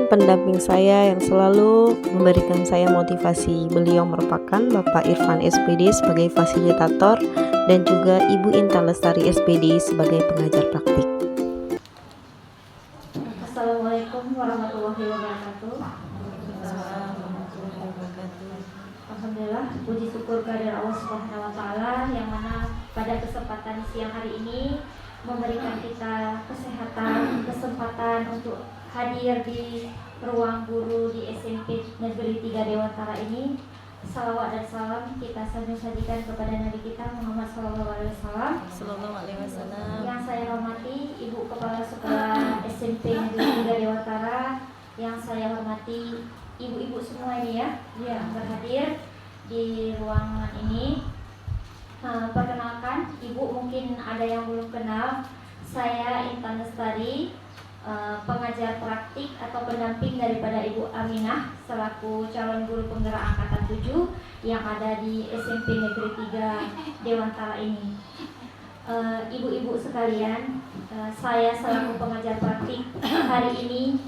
pendamping saya yang selalu memberikan saya motivasi. Beliau merupakan Bapak Irfan SPD sebagai fasilitator dan juga Ibu Intan Lestari SPD sebagai pengajar praktik. Assalamualaikum warahmatullahi wabarakatuh. Alhamdulillah, puji syukur kehadirat Allah Subhanahu wa taala yang mana pada kesempatan siang hari ini memberikan kita kesehatan, kesempatan untuk hadir di ruang guru di SMP Negeri 3 Dewantara ini. Salawat dan salam kita sajikan kepada Nabi kita Muhammad sallallahu alaihi wasallam. Yang saya hormati Ibu Kepala Sekolah SMP Negeri 3 Dewantara, yang saya hormati ibu-ibu semua ini yang berhadir di ruangan ini. Perkenalkan, Ibu mungkin ada yang belum kenal, saya Intan Lestari, pengajar praktik atau pendamping daripada Ibu Aminah selaku calon guru penggerak angkatan 7 yang ada di SMP Negeri 3 Dewantara ini. Ibu-ibu sekalian, saya selaku pengajar praktik hari ini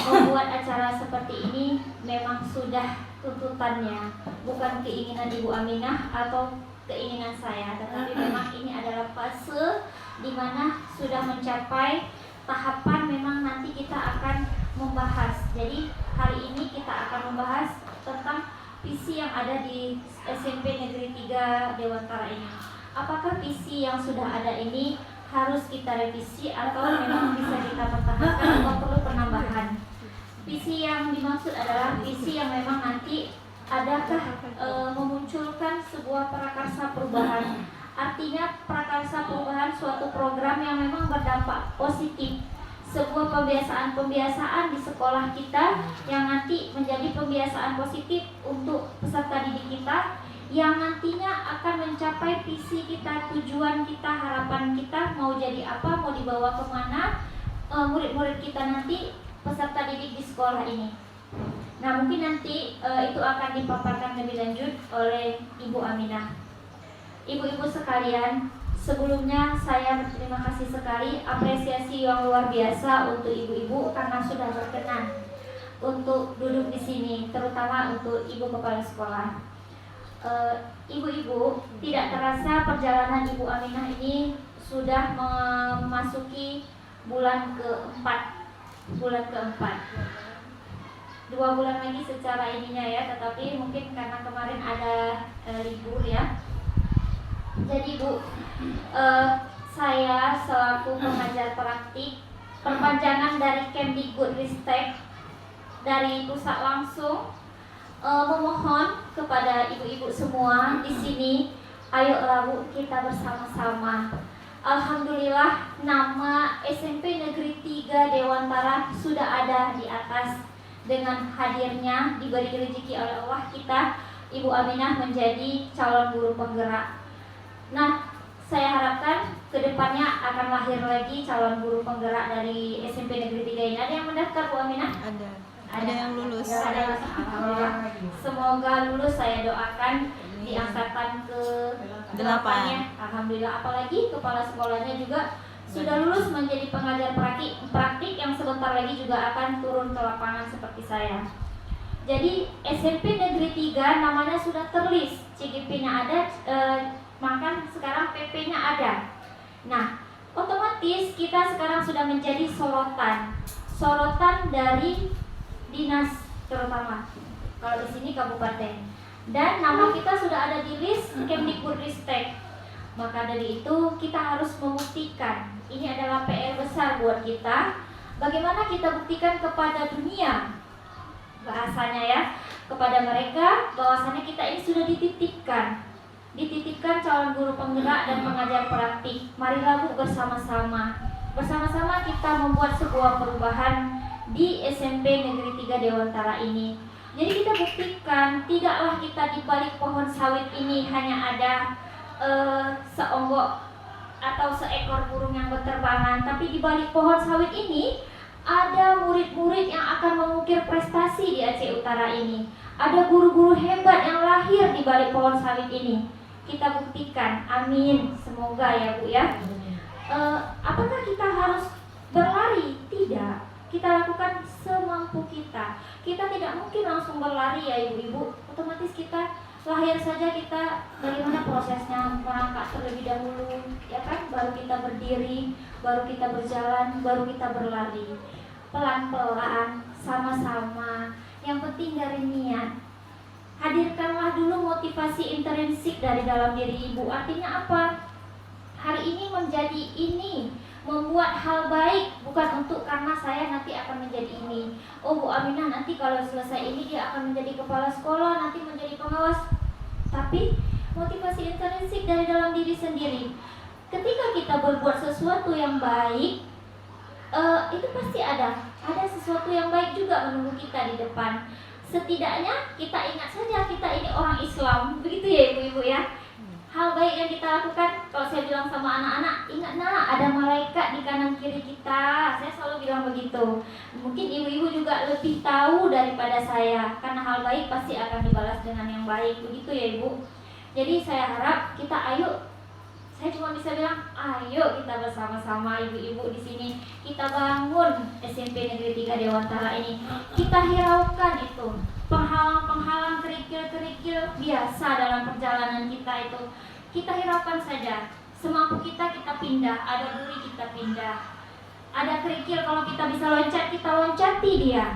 membuat acara seperti ini memang sudah tuntutannya, bukan keinginan Ibu Aminah atau keinginan saya, tetapi memang ini adalah fase di mana sudah mencapai tahapan memang nanti kita akan membahas. Jadi hari ini kita akan membahas tentang visi yang ada di SMP Negeri 3 Dewantara ini. Apakah visi yang sudah ada ini harus kita revisi atau memang bisa kita pertahankan atau perlu penambahan? Visi yang dimaksud adalah visi yang memang nanti adakah memunculkan sebuah prakarsa perubahan. Artinya prakarsa perubahan suatu program yang memang berdampak positif, sebuah pembiasaan di sekolah kita yang nanti menjadi pembiasaan positif untuk peserta didik kita, yang nantinya akan mencapai visi kita, tujuan kita, harapan kita mau jadi apa, mau dibawa kemana murid-murid kita nanti, peserta didik di sekolah ini. Nah, mungkin nanti itu akan dipaparkan lebih lanjut oleh Ibu Aminah. Ibu-ibu sekalian, sebelumnya saya berterima kasih sekali, apresiasi yang luar biasa untuk ibu-ibu karena sudah berkenan untuk duduk di sini, terutama untuk Ibu Kepala Sekolah. Ibu-ibu, tidak terasa perjalanan Ibu Aminah ini sudah memasuki bulan keempat. 2 bulan lagi secara ininya ya, tetapi mungkin karena kemarin ada libur ya. Jadi Bu, saya selaku pengajar praktik, perpanjangan dari Kemdikbudristek dari pusat langsung memohon kepada ibu-ibu semua di sini, ayolah Bu, kita bersama-sama. Alhamdulillah, nama SMP Negeri 3 Dewantara sudah ada di atas. Dengan hadirnya diberi rezeki oleh Allah kita, Ibu Aminah menjadi calon guru penggerak. Nah, saya harapkan kedepannya akan lahir lagi calon guru penggerak dari SMP Negeri 3 ini. Ada yang mendaftar, Bu Aminah? Ada yang lulus. Ada. Semoga lulus, saya doakan di angkatan ke-8-nya. Alhamdulillah, apalagi kepala sekolahnya juga sudah lulus menjadi pengajar praktik yang sebentar lagi juga akan turun ke lapangan seperti saya. Jadi SMP Negeri 3 namanya sudah terlist, CGP-nya ada, maka sekarang PP-nya ada. Nah, otomatis kita sekarang sudah menjadi sorotan dari dinas terutama. Kalau di sini kabupaten. Dan nama kita sudah ada di list Kemdikbudristek. Maka dari itu kita harus membuktikan, ini adalah PR besar buat kita. Bagaimana kita buktikan kepada dunia, bahasanya ya, kepada mereka bahwasannya kita ini sudah dititipkan calon guru penggerak dan pengajar praktik. Marilah Bu, bersama-sama kita membuat sebuah perubahan di SMP Negeri 3 Dewantara ini. Jadi kita buktikan, tidaklah kita di balik pohon sawit ini hanya ada seonggok atau seekor burung yang berterbangan, tapi di balik pohon sawit ini ada murid-murid yang akan mengukir prestasi di Aceh Utara ini. Ada guru-guru hebat yang lahir di balik pohon sawit ini. Kita buktikan, amin. Semoga ya Bu ya. Apakah kita harus berlari? Tidak. kita lakukan semampu kita. Kita tidak mungkin langsung berlari ya ibu-ibu. Otomatis kita lahir saja kita bagaimana prosesnya, merangkak terlebih dahulu, ya kan? Baru kita berdiri, baru kita berjalan, baru kita berlari. Pelan-pelan, sama-sama. Yang penting dari niat. Hadirkanlah dulu motivasi intrinsik dari dalam diri ibu. Artinya apa? Hari ini menjadi ini, membuat hal baik, bukan untuk karena saya nanti akan menjadi ini. Oh, Bu Aminah nanti kalau selesai ini dia akan menjadi kepala sekolah, nanti menjadi pengawas. Tapi motivasi intrinsik dari dalam diri sendiri. Ketika kita berbuat sesuatu yang baik, itu pasti ada sesuatu yang baik juga menunggu kita di depan. Setidaknya kita ingat saja kita ini orang Islam, begitu ya ibu-ibu ya. Hal baik yang kita lakukan, kalau saya bilang sama anak-anak, ingat nak, ada malaikat di kanan kiri kita. Saya selalu bilang begitu. Mungkin ibu-ibu juga lebih tahu daripada saya, karena hal baik pasti akan dibalas dengan yang baik, begitu ya ibu. Jadi saya harap kita saya cuma bisa bilang, ayo kita bersama-sama ibu-ibu di sini, kita bangun SMP Negeri 3 Dewantara ini. Kita hiraukan itu penghalang-penghalang, kerikil-kerikil biasa dalam perjalanan kita itu. Kita hiraukan saja. Semampu kita pindah, ada duri kita pindah. Ada kerikil kalau kita bisa loncat, kita loncati dia.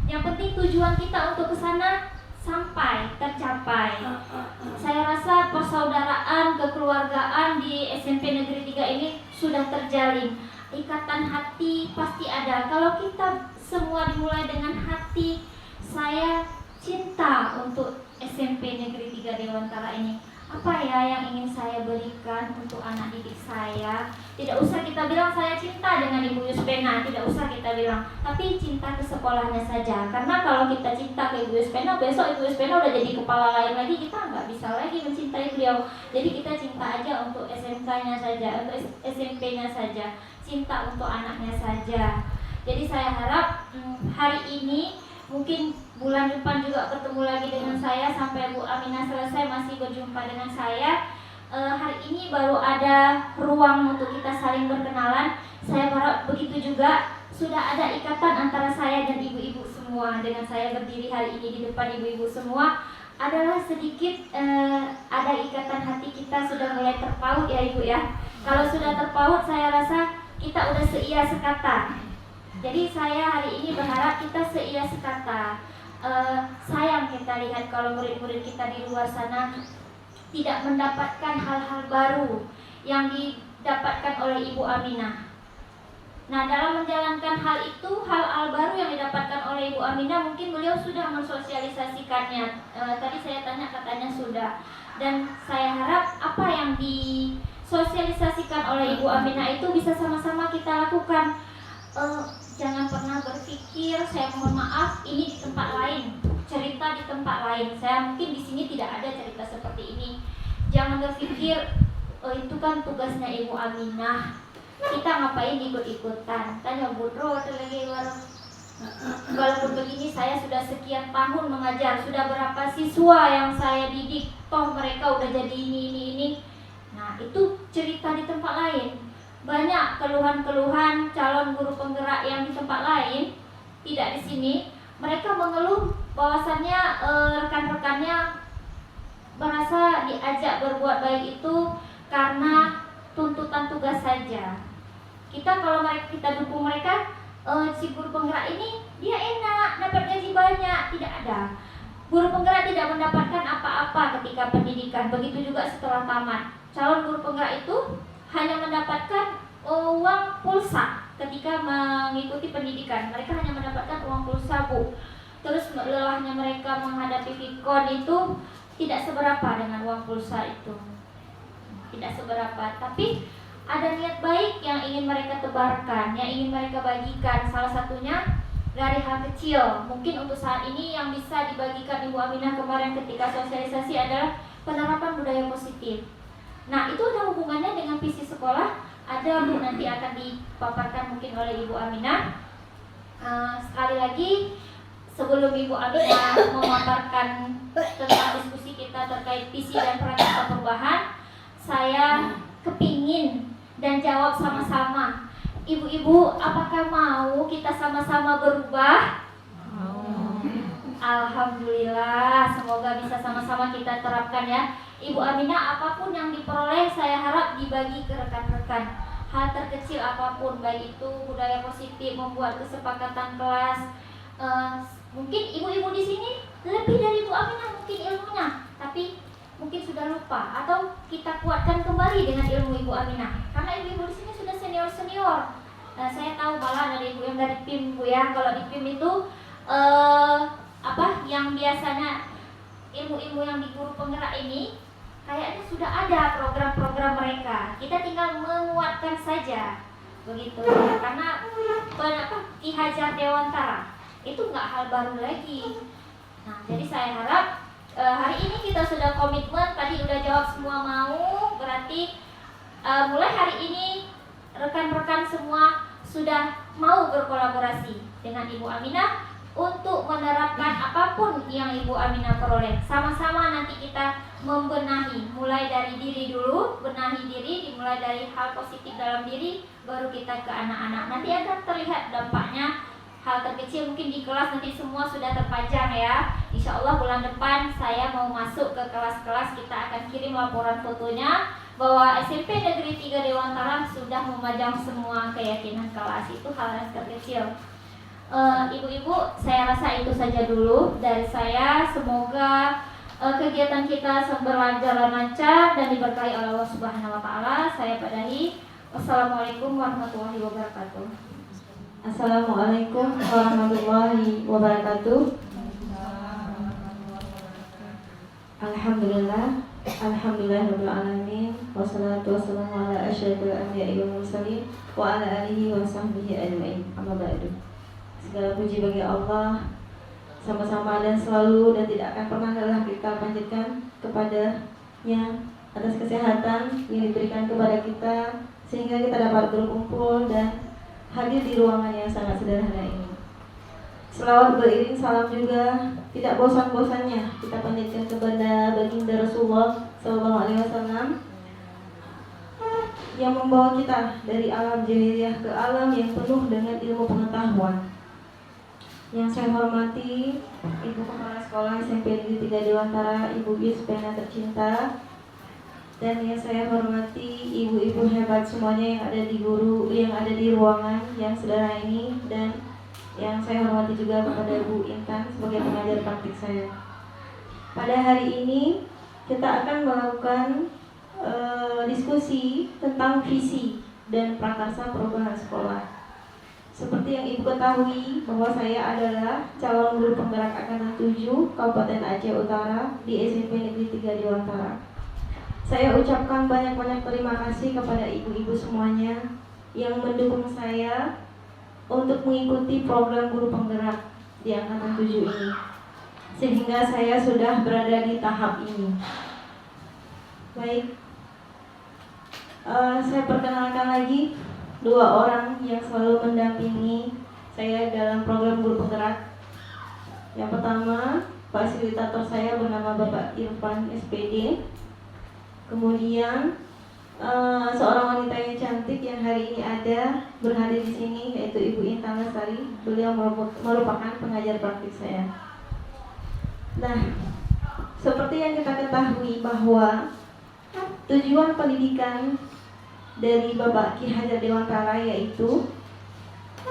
Yang penting tujuan kita untuk ke sana sampai tercapai. Saya rasa persaudaraan, kekeluargaan di SMP Negeri 3 ini sudah terjalin. Ikatan hati pasti ada. Kalau kita semua dimulai dengan hati, saya cinta untuk SMP Negeri 3 Dewantara ini. Apa ya yang ingin saya berikan untuk anak didik saya? Tidak usah kita bilang saya cinta dengan Ibu Yuspena, tidak usah kita bilang, tapi cinta ke sekolahnya saja. Karena kalau kita cinta ke Ibu Yuspena, besok Ibu Yuspena udah jadi kepala lain lagi, kita nggak bisa lagi mencintai beliau. Jadi kita cinta aja untuk SMK-nya saja, untuk SMP-nya saja, cinta untuk anaknya saja. Jadi saya harap hari ini, mungkin bulan depan juga ketemu lagi dengan saya sampai Bu Aminah selesai masih berjumpa dengan saya. Hari ini baru ada ruang untuk kita saling berkenalan. Saya harap begitu juga sudah ada ikatan antara saya dan ibu-ibu semua. Dengan saya berdiri hari ini di depan ibu-ibu semua adalah sedikit ada ikatan hati kita sudah mulai terpaut ya ibu ya. Kalau sudah terpaut saya rasa kita udah seia sekata. Jadi saya hari ini berharap kita seia sekata. Sayang kita lihat kalau murid-murid kita di luar sana tidak mendapatkan hal-hal baru yang didapatkan oleh Ibu Aminah. Nah, dalam menjalankan hal itu, hal-hal baru yang didapatkan oleh Ibu Aminah, mungkin beliau sudah mensosialisasikannya. Tadi saya tanya, katanya sudah. Dan saya harap apa yang disosialisasikan oleh Ibu Aminah itu bisa sama-sama kita lakukan. Jangan pernah berpikir, saya mohon maaf, ini di tempat lain, cerita di tempat lain. Saya mungkin di sini tidak ada cerita seperti ini. Jangan berpikir, itu kan tugasnya Ibu Aminah, kita ngapain ikut-ikutan. Tanya bodoh lagi warung. Walaupun begini, saya sudah sekian tahun mengajar, sudah berapa siswa yang saya didik, toh mereka udah jadi ini. Nah, itu cerita di tempat lain. Banyak keluhan-keluhan calon guru penggerak yang di tempat lain, tidak di sini. Mereka mengeluh bahwasannya rekan-rekannya merasa diajak berbuat baik itu karena tuntutan tugas saja. Kalau kita dukung mereka, si guru penggerak ini dia enak, dapat gaji banyak, tidak ada. Guru penggerak tidak mendapatkan apa-apa ketika pendidikan, begitu juga setelah tamat. Calon guru penggerak itu hanya mendapatkan uang pulsa ketika mengikuti pendidikan. Mereka hanya mendapatkan uang pulsa, Bu. Terus lelahnya mereka menghadapi Vkon itu tidak seberapa dengan uang pulsa itu. Tidak seberapa, tapi ada niat baik yang ingin mereka tebarkan, yang ingin mereka bagikan. Salah satunya dari hal kecil. Mungkin untuk saat ini yang bisa dibagikan Ibu Aminah kemarin ketika sosialisasi adalah penerapan budaya positif. Nah, itu ada hubungannya dengan visi sekolah. Ada Bu, nanti akan dipaparkan mungkin oleh Ibu Aminah. Sekali lagi, sebelum Ibu Aminah memaparkan tentang diskusi kita terkait visi dan perancangan perubahan, saya kepingin dan jawab sama-sama. Ibu-ibu, apakah mau kita sama-sama berubah? Alhamdulillah, semoga bisa sama-sama kita terapkan ya. Ibu Aminah, apapun yang diperoleh saya harap dibagi ke rekan-rekan. Hal terkecil apapun, baik itu budaya positif, membuat kesepakatan kelas. Mungkin ibu-ibu di sini lebih dari Ibu Aminah mungkin ilmunya, tapi mungkin sudah lupa, atau kita kuatkan kembali dengan ilmu Ibu Aminah. Karena ibu-ibu di sini sudah senior-senior. Saya tahu malah dari ibu yang dari PIM, Bu ya. Kalau di PIM itu yang biasanya ilmu-ilmu yang di guru penggerak ini kayaknya sudah ada program-program mereka. Kita tinggal menguatkan saja, begitu. Karena Ki Hajar Dewantara itu nggak hal baru lagi. Nah, jadi saya harap hari ini kita sudah komitmen. Tadi udah jawab semua mau, berarti mulai hari ini rekan-rekan semua sudah mau berkolaborasi dengan Ibu Aminah untuk menerapkan apapun yang Ibu Aminah peroleh. Sama-sama nanti kita membenahi, mulai dari diri dulu, benahi diri, dimulai dari hal positif dalam diri, baru kita ke anak-anak. Nanti akan terlihat dampaknya. Hal terkecil mungkin di kelas nanti semua sudah terpajang ya. Insya Allah bulan depan saya mau masuk ke kelas-kelas, kita akan kirim laporan fotonya bahwa SMP Negeri 3 Dewantara sudah memajang semua keyakinan kelas. Itu hal yang terkecil. Ibu-ibu, saya rasa itu saja dulu dari saya. Semoga kegiatan kita berjalan lancar dan diberkahi oleh Allah Subhanahu wa taala. Saya padahi. Wassalamualaikum warahmatullahi wabarakatuh. Assalamualaikum warahmatullahi wabarakatuh. Alhamdulillah, alhamdulillahirabbil alamin, wassalatu wassalamu ala asyrofil anbiya'i wal mursalin wa ala alihi wa sahbihi ajmain. Amma ba'du. Segala puji bagi Allah, sama-sama dan selalu dan tidak akan pernah lelah kita panjatkan kepadanya atas kesehatan yang diberikan kepada kita sehingga kita dapat berkumpul dan hadir di ruangan yang sangat sederhana ini. Selawat beriring salam juga tidak bosan-bosannya kita panjatkan kepada baginda Rasulullah SAW yang membawa kita dari alam jahiliyah ke alam yang penuh dengan ilmu pengetahuan. Yang saya hormati Ibu Kepala Sekolah SMP Negeri 3 Dewantara, Ibu Gis Pena tercinta, dan yang saya hormati ibu-ibu hebat semuanya yang ada di ruangan yang sederhana ini, dan yang saya hormati juga kepada Bu Intan sebagai pengajar praktik saya. Pada hari ini kita akan melakukan diskusi tentang visi dan prakarsa perubahan sekolah. Seperti yang Ibu ketahui bahwa saya adalah calon guru penggerak angkatan 7 Kabupaten Aceh Utara di SMP Negeri 3 Dewantara. Saya ucapkan banyak-banyak terima kasih kepada ibu-ibu semuanya yang mendukung saya untuk mengikuti program guru penggerak di angkatan 7 ini, sehingga saya sudah berada di tahap ini. Baik, saya perkenalkan lagi dua orang yang selalu mendampingi saya dalam program guru penggerak. Yang pertama, fasilitator saya bernama Bapak Irfan SPD. Kemudian seorang wanita yang cantik yang hari ini ada berhadir di sini, yaitu Ibu Intan Lestari. Beliau merupakan pengajar praktik saya. Nah, seperti yang kita ketahui bahwa tujuan pendidikan dari Bapak Ki Hajar Dewantara yaitu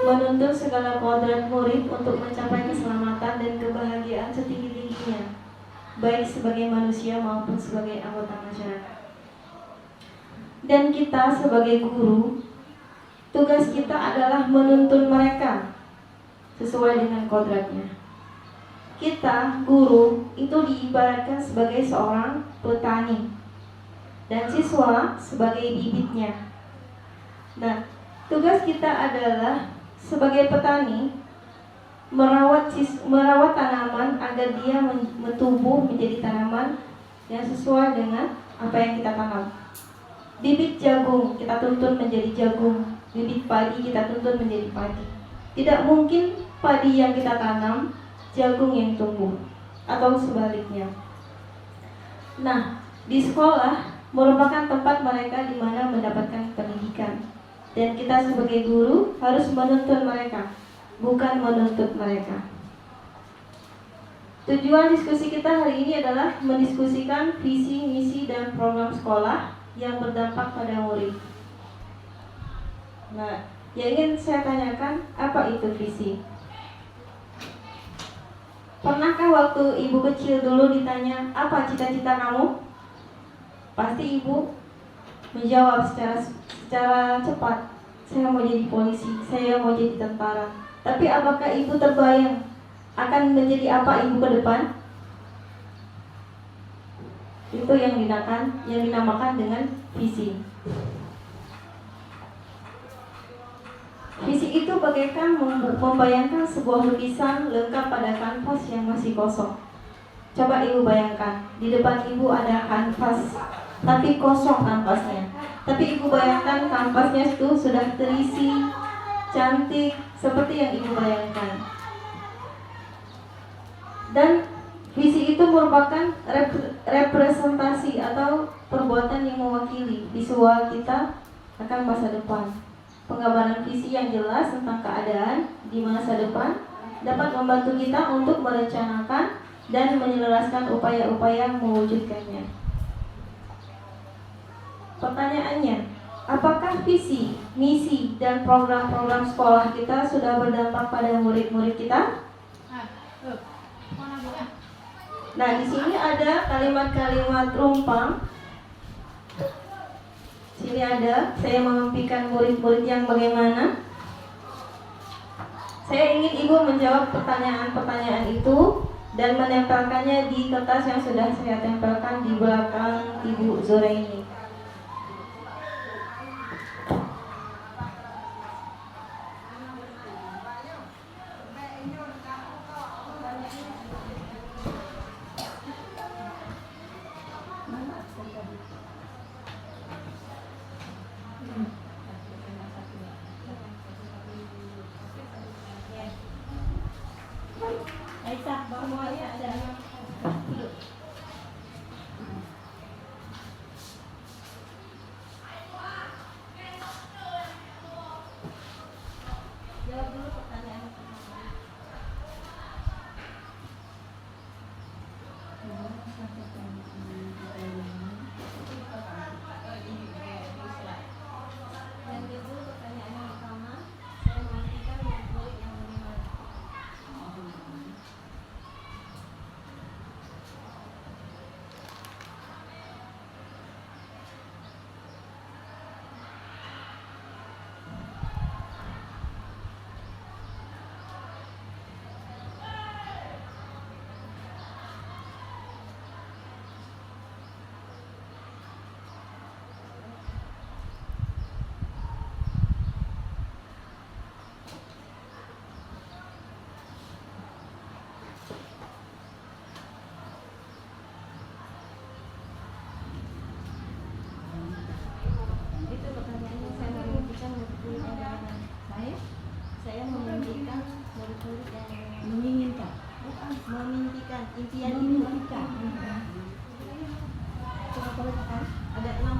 menuntun segala kodrat murid untuk mencapai keselamatan dan kebahagiaan setinggi-tingginya, baik sebagai manusia maupun sebagai anggota masyarakat. Dan kita sebagai guru, tugas kita adalah menuntun mereka sesuai dengan kodratnya. Kita, guru, itu diibaratkan sebagai seorang petani dan siswa sebagai bibitnya. Nah, tugas kita adalah sebagai petani merawat tanaman agar dia tumbuh menjadi tanaman yang sesuai dengan apa yang kita tanam. Bibit jagung kita tuntun menjadi jagung, bibit padi kita tuntun menjadi padi. Tidak mungkin padi yang kita tanam, jagung yang tumbuh, atau sebaliknya. Nah, di sekolah merupakan tempat mereka di mana mendapatkan pendidikan. Dan kita sebagai guru harus menuntun mereka, bukan menuntut mereka. Tujuan diskusi kita hari ini adalah mendiskusikan visi, misi, dan program sekolah yang berdampak pada murid. Nah, yang ingin saya tanyakan, apa itu visi? Pernahkah waktu ibu kecil dulu ditanya, apa cita-cita kamu? Pasti ibu menjawab secara cepat, saya mau jadi polisi, saya mau jadi tentara. Tapi apakah ibu terbayang akan menjadi apa ibu ke depan? Itu yang dinamakan dengan visi. Visi itu bagaikan membayangkan sebuah lukisan lengkap pada kanvas yang masih kosong. Coba ibu bayangkan, di depan ibu ada kanvas, tapi kosong kanvasnya. Tapi ibu bayangkan kanvasnya itu sudah terisi, cantik, seperti yang ibu bayangkan. Dan visi itu merupakan representasi atau perbuatan yang mewakili visual kita akan masa depan. Penggambaran visi yang jelas tentang keadaan di masa depan dapat membantu kita untuk merencanakan dan menyelaraskan upaya-upaya mewujudkannya. Pertanyaannya, apakah visi, misi, dan program-program sekolah kita sudah berdampak pada murid-murid kita? Nah, di sini ada kalimat-kalimat rumpang. Sini ada, saya memimpikan murid-murid yang bagaimana. Saya ingin ibu menjawab pertanyaan-pertanyaan itu dan menempelkannya di kertas yang sudah saya tempelkan di belakang ibu Zora ini. Impian ini ada 6.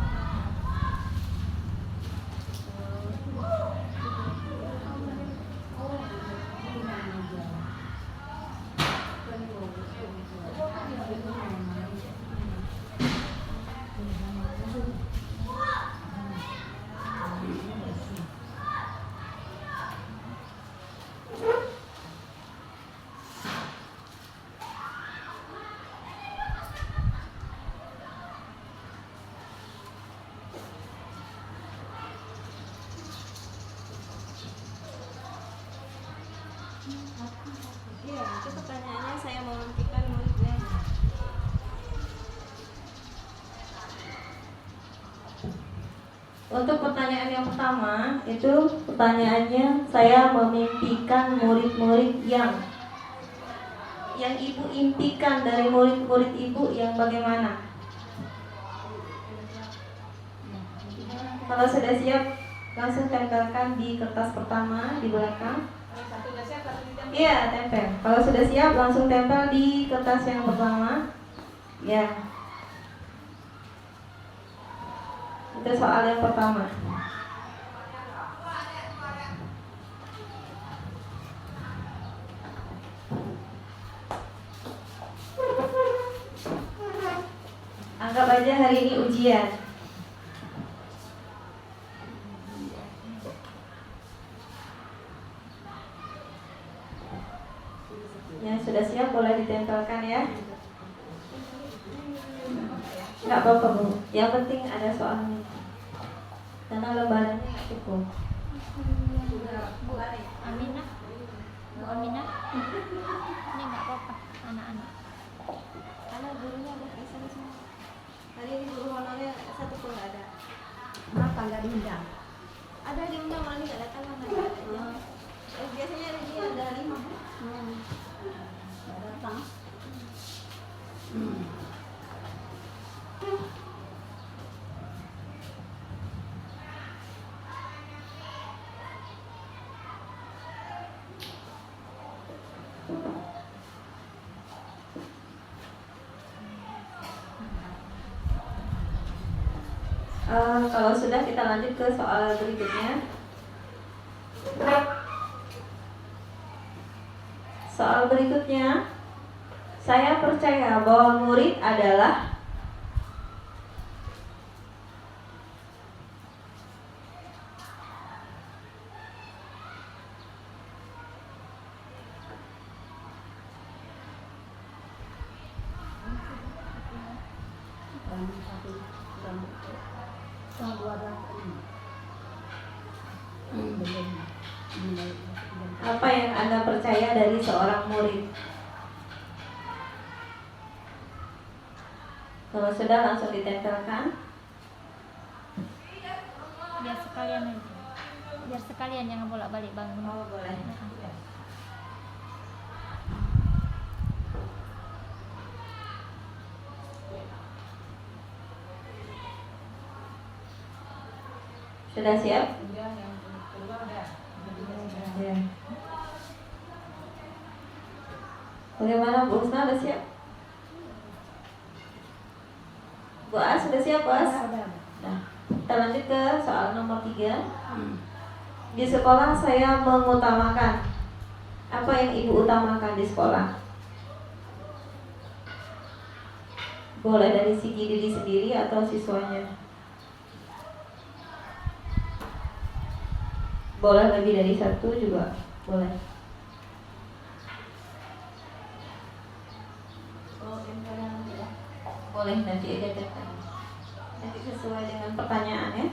Iya, itu pertanyaannya saya memimpikan muridnya. Untuk pertanyaan yang pertama, itu pertanyaannya saya memimpikan murid-murid yang ibu impikan dari murid-murid ibu yang bagaimana? Kalau sudah siap, langsung tempelkan di kertas pertama di belakang. Iya, tempel. Kalau sudah siap, langsung tempel di kertas yang pertama. Ya. Itu soal yang pertama. Anggap aja hari ini ujian. Yang sudah siap boleh ditempelkan ya. Nggak apa-apa Bu, yang penting ada soalnya. Karena lembarannya nggak cukup. Bu Aminah, Bu Aminah, ini nggak apa-apa anak-anak. Karena gurunya ada bisa di sini. Hari ini guru honornya satu pun nggak ada. Kenapa nggak diundang? Ada diundang malah nggak datang mana nggak ada. Biasanya ada dia ada 5. Nggak datang. Kalau sudah kita lanjut ke soal berikutnya. Soal berikutnya, saya percaya bahwa murid adalah apa yang Anda percaya dari seorang murid? Kalau sudah langsung ditempelkan. Biar sekalian aja. Biar sekalian jangan bolak-balik bangun. Oh boleh. Sudah siap? Ya. Bagaimana Bu Husna, sudah siap? Bu A sudah siap Bos? Nah, kita lanjut ke soal nomor 3. Di sekolah saya mengutamakan. Apa yang Ibu utamakan di sekolah? Boleh dari segi diri sendiri atau siswanya. Boleh lebih dari satu juga boleh. Boleh nanti aja cetak. Nanti sesuai dengan pertanyaannya.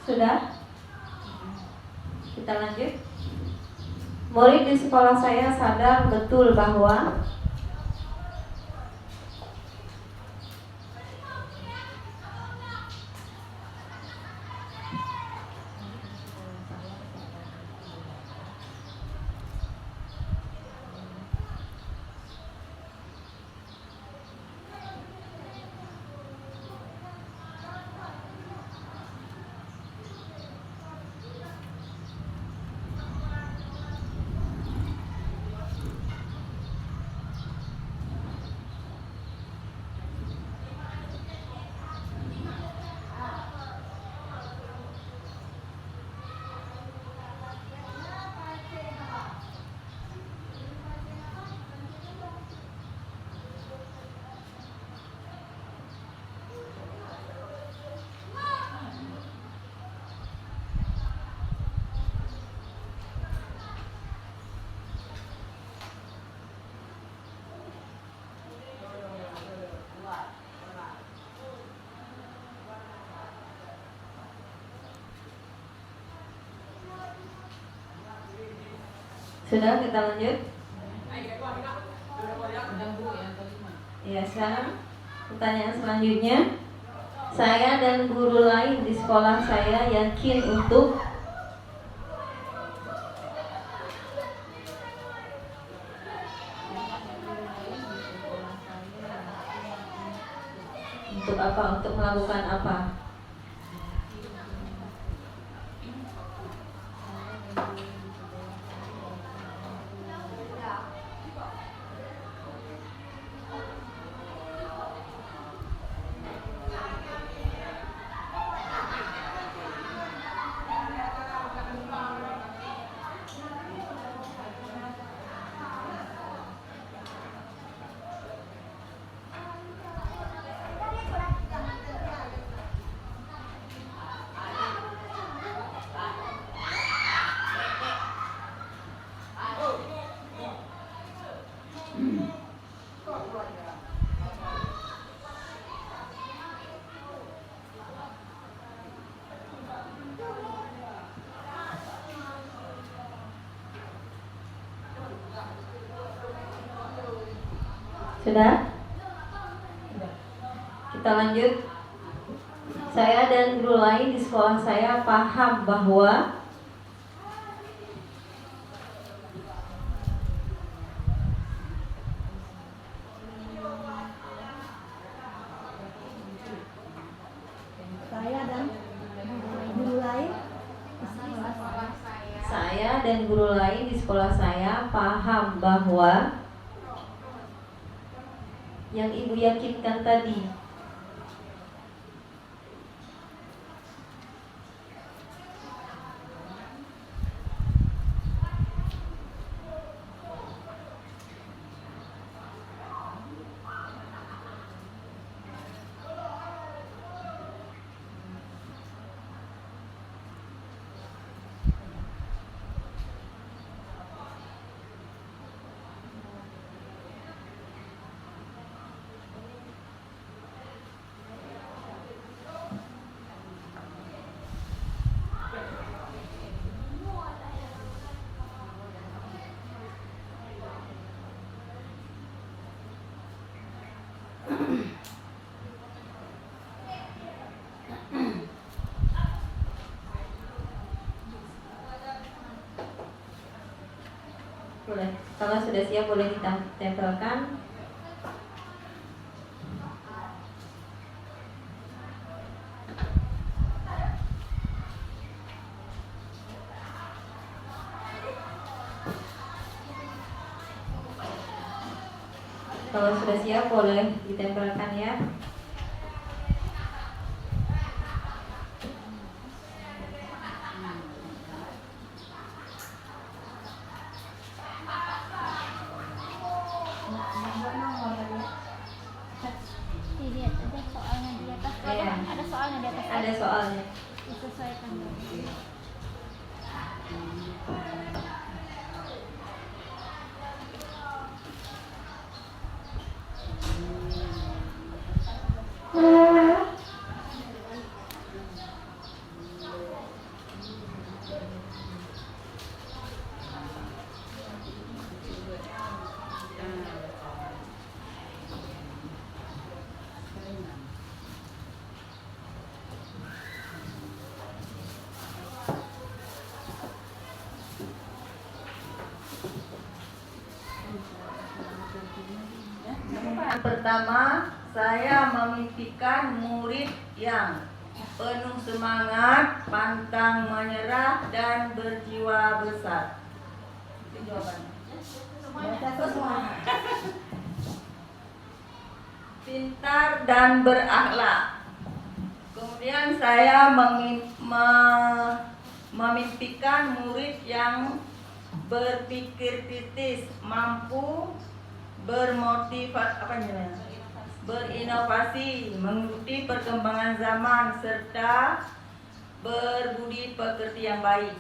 Sudah? Kita lanjut. Murid di sekolah saya sadar betul bahwa sudah, kita lanjut. Ya, sekarang pertanyaan selanjutnya. Saya dan guru lain di sekolah saya yakin untuk untuk melakukan apa? Sudah? Kita lanjut. Saya dan guru lain di sekolah saya paham bahwa saya dan guru lain di sekolah saya paham bahwa yang ibu yakinkan tadi. Boleh. Kalau sudah siap boleh ditempelkan. Kalau sudah siap boleh ditempelkan ya. Ada soalnya di atas. Ada soalnya. Disesuaikan dulu. Pertama, saya memimpikan murid yang penuh semangat, pantang menyerah, dan berjiwa besar. Itu jawabannya. Pintar dan berakhlak. Kemudian saya memimpikan murid yang berpikir kritis, mampu berinovasi, mengikuti perkembangan zaman, serta berbudi pekerti yang baik.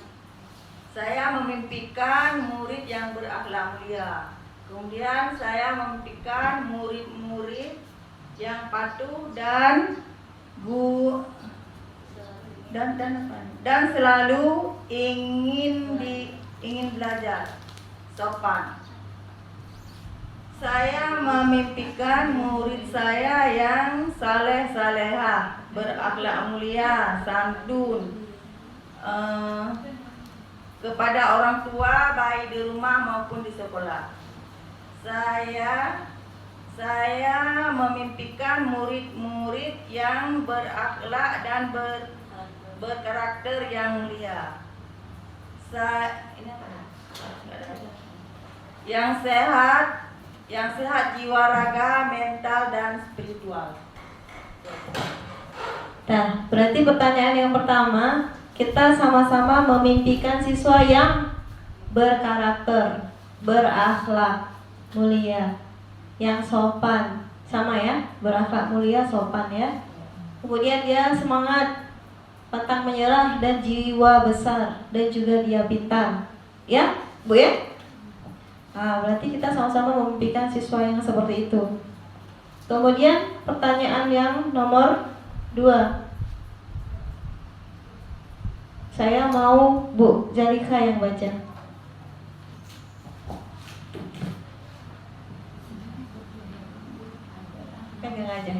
Saya memimpikan murid yang berakhlak mulia. Kemudian saya memimpikan murid-murid yang patuh dan selalu ingin belajar, sopan. Saya memimpikan murid saya yang saleh-salehah, berakhlak mulia, santun, kepada orang tua baik di rumah maupun di sekolah. Saya memimpikan murid-murid yang berakhlak dan berkarakter yang mulia. Ini apa? Yang sehat jiwa raga, mental dan spiritual. Nah, berarti pertanyaan yang pertama, kita sama-sama memimpikan siswa yang berkarakter, berakhlak, mulia, yang sopan. Sama ya, berakhlak mulia, sopan ya. Kemudian dia semangat, pantang menyerah dan jiwa besar, dan juga dia pintar. Ya, Bu ya? Nah, berarti kita sama-sama memimpikan siswa yang seperti itu. Kemudian pertanyaan yang nomor 2. Saya mau Bu Zalika yang baca. Pegang aja.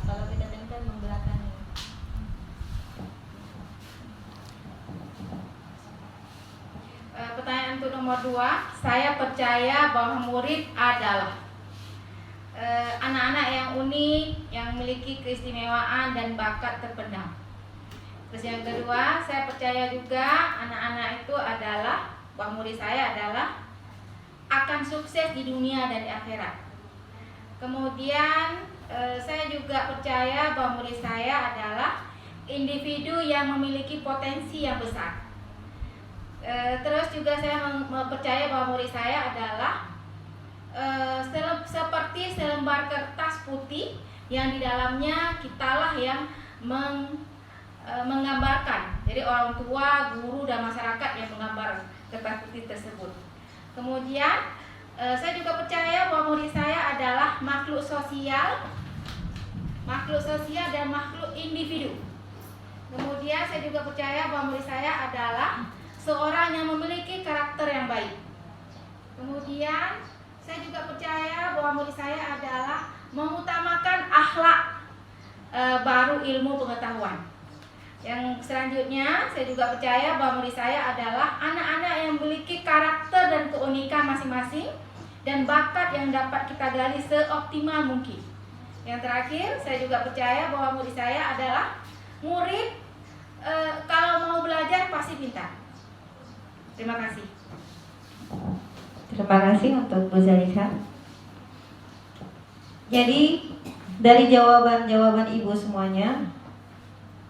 Kalau kita tempel membelakangi. Pertanyaan untuk nomor 2, saya percaya bahwa murid adalah anak-anak yang unik, yang memiliki keistimewaan dan bakat terpendam. Terus yang kedua, saya percaya juga anak-anak itu adalah, bahwa murid saya adalah akan sukses di dunia dan di akhirat. Kemudian saya juga percaya bahwa murid saya adalah individu yang memiliki potensi yang besar. Terus juga saya percaya bahwa murid saya adalah seperti selembar kertas putih yang di dalamnya kitalah yang menggambarkan. Jadi orang tua, guru dan masyarakat yang menggambar kertas putih tersebut. Kemudian saya juga percaya bahwa murid saya adalah makhluk sosial dan makhluk individu. Kemudian saya juga percaya bahwa murid saya adalah seorang yang memiliki karakter yang baik. Kemudian saya juga percaya bahwa murid saya adalah mengutamakan akhlak baru ilmu pengetahuan. Yang selanjutnya saya juga percaya bahwa murid saya adalah anak-anak yang memiliki karakter dan keunikan masing-masing dan bakat yang dapat kita gali seoptimal mungkin. Yang terakhir, saya juga percaya bahwa murid saya adalah murid kalau mau belajar pasti pintar. Terima kasih. Terima kasih untuk Bu Zalika. Jadi dari jawaban-jawaban Ibu semuanya,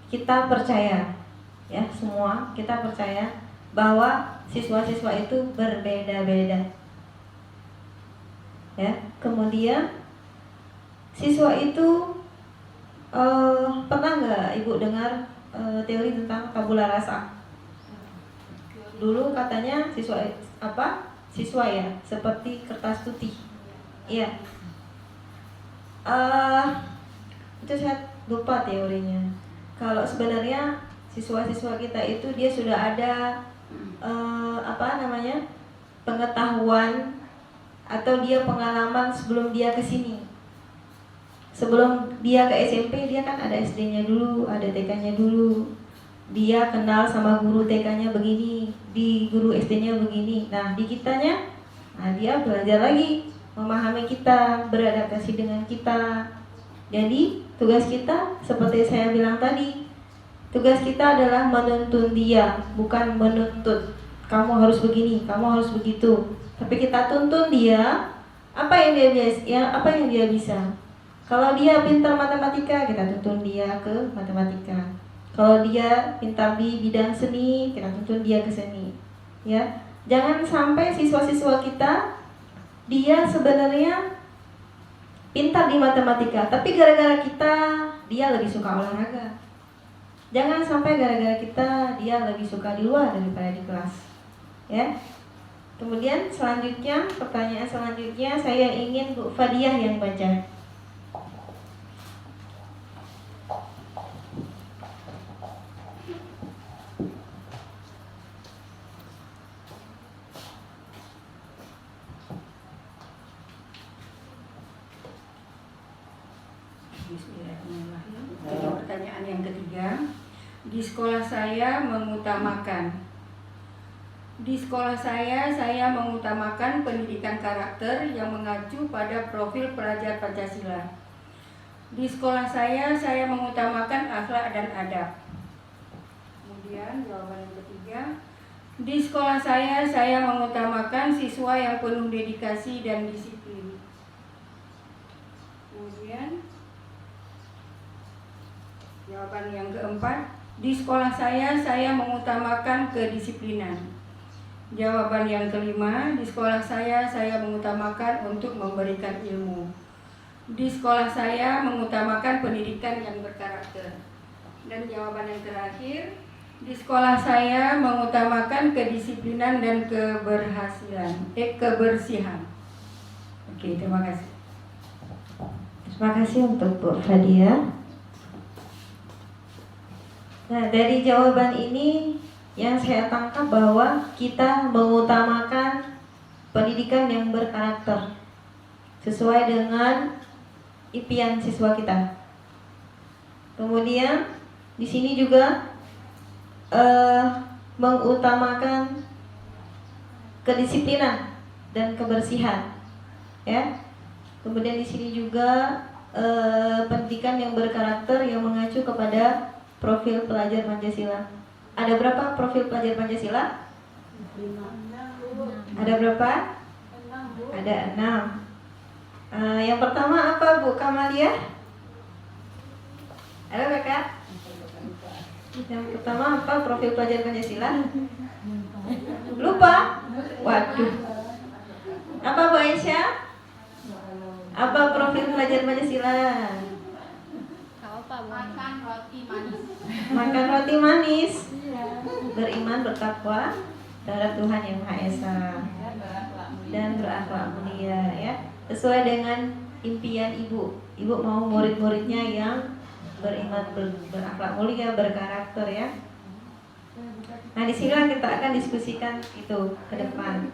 kita percaya ya, semua kita percaya bahwa siswa-siswa itu berbeda-beda. Ya, kemudian siswa itu pernah nggak Ibu dengar teori tentang tabula rasa? Dulu katanya siswa ya seperti kertas putih. Iya. Itu saya lupa teorinya. Kalau sebenarnya siswa-siswa kita itu dia sudah ada pengetahuan atau dia pengalaman sebelum dia ke sini. Sebelum dia ke SMP, dia kan ada SD-nya dulu, ada TK-nya dulu. Dia kenal sama guru TK-nya begini, di guru SD-nya begini. Nah, di kitanya, dia belajar lagi memahami kita, beradaptasi dengan kita. Jadi, tugas kita seperti saya bilang tadi, tugas kita adalah menuntun dia, bukan menuntut kamu harus begini, kamu harus begitu. Tapi kita tuntun dia apa yang dia bisa. Kalau dia pintar matematika, kita tuntun dia ke matematika. Kalau dia pintar di bidang seni, kita tuntun dia ke seni. Ya, jangan sampai siswa-siswa kita dia sebenarnya pintar di matematika, tapi gara-gara kita dia lebih suka olahraga. Jangan sampai gara-gara kita dia lebih suka di luar daripada di kelas. Ya. Kemudian pertanyaan selanjutnya saya ingin Bu Fadiah yang baca. Pertanyaan yang ketiga, di sekolah saya mengutamakan Di sekolah saya mengutamakan pendidikan karakter yang mengacu pada profil pelajar Pancasila. Di sekolah saya mengutamakan akhlak dan adab. Kemudian jawaban yang ketiga, di sekolah saya mengutamakan siswa yang penuh dedikasi dan disiplin. Kemudian jawaban yang keempat, di sekolah saya mengutamakan kedisiplinan. Jawaban yang kelima, di sekolah saya mengutamakan untuk memberikan ilmu. Di sekolah saya mengutamakan pendidikan yang berkarakter. Dan jawaban yang terakhir, di sekolah saya mengutamakan kedisiplinan dan kebersihan. Oke, terima kasih. Terima kasih untuk Bu Fadia. Nah, dari jawaban ini yang saya tangkap bahwa kita mengutamakan pendidikan yang berkarakter sesuai dengan impian siswa kita. Kemudian di sini juga mengutamakan kedisiplinan dan kebersihan, ya. Kemudian di sini juga pendidikan yang berkarakter yang mengacu kepada profil pelajar Pancasila. Ada berapa profil pelajar Pancasila? 5. Ada berapa? 6, Bu. Ada 6. Yang pertama apa, Bu Kamalia? Ada Kak? Yang pertama apa profil pelajar Pancasila? Lupa? Waduh. Apa Bu Aisyah? Apa profil pelajar Pancasila? Makan roti manis. Makan roti manis, beriman, bertakwa terhadap Tuhan Yang Maha Esa, dan berakhlak mulia, ya. Sesuai dengan impian Ibu. Ibu mau murid-muridnya yang beriman, berakhlak mulia, berkarakter, ya. Nah, di sini kita akan diskusikan itu ke depan.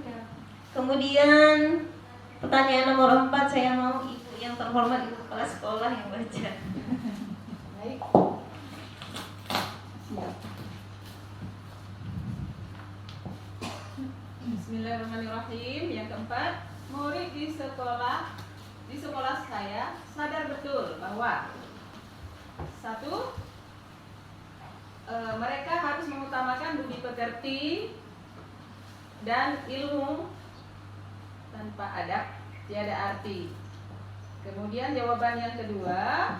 Kemudian pertanyaan nomor 4, saya mau Ibu yang terhormat, Ibu Kepala Sekolah yang baca. Baik. Bismillahirrahmanirrahim. Yang keempat, murid di sekolah saya sadar betul bahwa satu, mereka harus mengutamakan budi pekerti dan ilmu. Tanpa adab tiada arti. Kemudian jawaban yang kedua,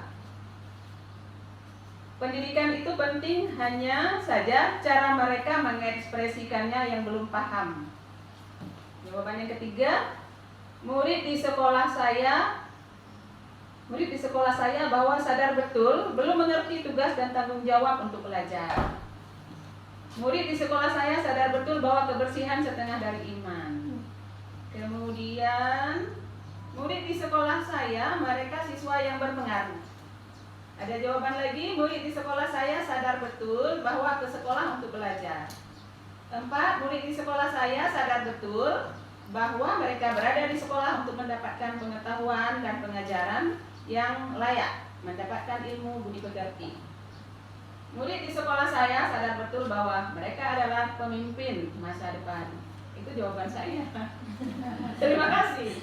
pendidikan itu penting, hanya saja cara mereka mengekspresikannya yang belum paham. Jawaban yang ketiga, murid di sekolah saya bahwa sadar betul belum mengerti tugas dan tanggung jawab untuk belajar. Murid di sekolah saya sadar betul bahwa kebersihan setengah dari iman. Kemudian, murid di sekolah saya mereka siswa yang berpengaruh. Ada jawaban lagi, murid di sekolah saya sadar betul bahwa ke sekolah untuk belajar. 4, murid di sekolah saya sadar betul bahwa mereka berada di sekolah untuk mendapatkan pengetahuan dan pengajaran yang layak, mendapatkan ilmu budi pekerti. Murid di sekolah saya sadar betul bahwa mereka adalah pemimpin masa depan. Itu jawaban saya. Terima kasih.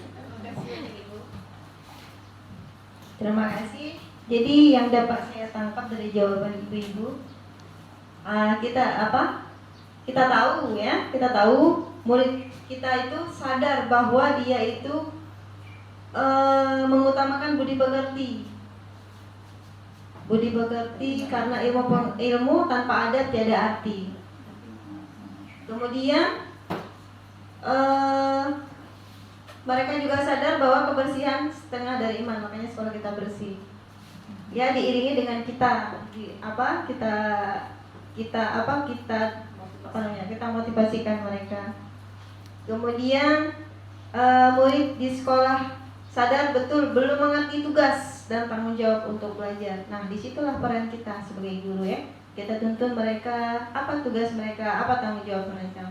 Terima kasih. Jadi yang dapat saya tangkap dari jawaban ibu-ibu, kita tahu, ya, kita tahu murid kita itu sadar bahwa dia itu mengutamakan budi pekerti. Budi pekerti karena ilmu tanpa adab tiada arti. Kemudian mereka juga sadar bahwa kebersihan setengah dari iman, makanya sekolah kita bersih. Ya, diiringi dengan kita motivasikan mereka. Kemudian murid di sekolah sadar betul belum mengerti tugas dan tanggung jawab untuk belajar. Nah, disitulah peran kita sebagai guru, ya. Kita tuntun mereka apa tugas mereka, apa tanggung jawab mereka,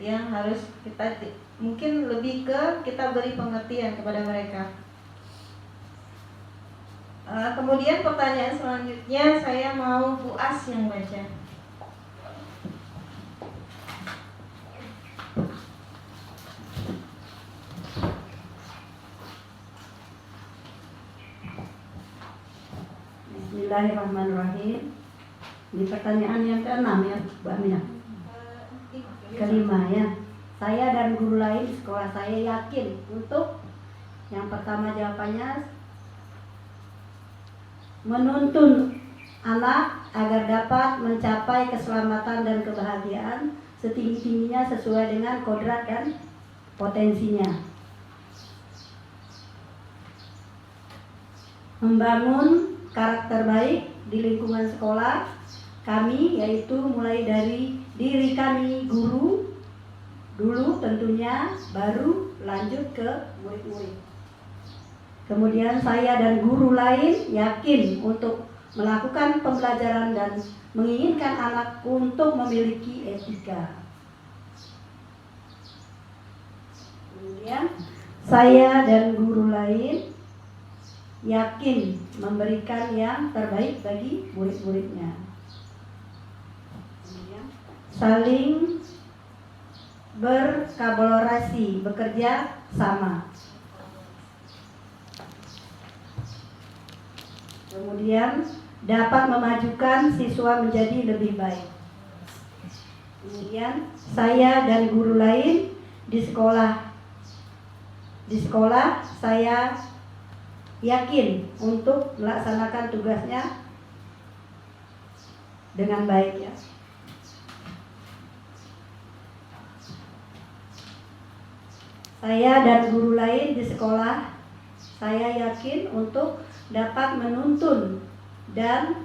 yang harus kita mungkin lebih ke kita beri pengertian kepada mereka. Kemudian pertanyaan selanjutnya saya mau Bu As yang baca. Bismillahirrahmanirrahim. Di pertanyaan yang ke-6 ya, Bu Aminah. Kelima ya. Saya dan guru lain di sekolah saya yakin untuk yang pertama jawabannya menuntun anak agar dapat mencapai keselamatan dan kebahagiaan setinggi-tingginya sesuai dengan kodrat dan potensinya. Membangun karakter baik di lingkungan sekolah kami, yaitu mulai dari diri kami guru dulu tentunya, baru lanjut ke murid-murid. Kemudian saya dan guru lain yakin untuk melakukan pembelajaran dan menginginkan anak untuk memiliki etika. Kemudian saya dan guru lain yakin memberikan yang terbaik bagi murid-muridnya. Saling berkolaborasi, bekerja sama. Kemudian dapat memajukan siswa menjadi lebih baik. Kemudian saya dan guru lain di sekolah saya yakin untuk melaksanakan tugasnya dengan baik ya. Saya dan guru lain di sekolah saya yakin untuk dapat menuntun dan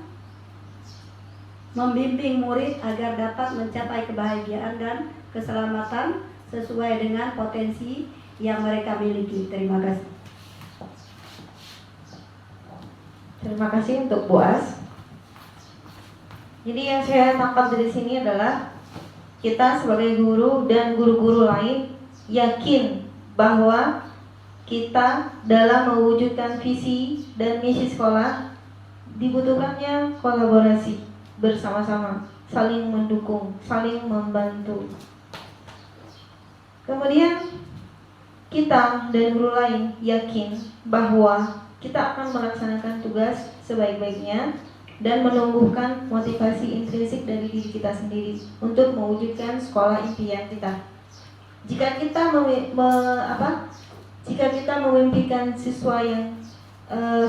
membimbing murid agar dapat mencapai kebahagiaan dan keselamatan sesuai dengan potensi yang mereka miliki. Terima kasih. Terima kasih untuk Bu As. Jadi yang saya tangkap dari sini adalah kita sebagai guru dan guru-guru lain yakin bahwa kita dalam mewujudkan visi dan misi sekolah dibutuhkannya kolaborasi bersama-sama, saling mendukung, saling membantu. Kemudian kita dan guru lain yakin bahwa kita akan melaksanakan tugas sebaik-baiknya dan menumbuhkan motivasi intrinsik dari diri kita sendiri untuk mewujudkan sekolah impian kita. Jika kita memimpikan siswa yang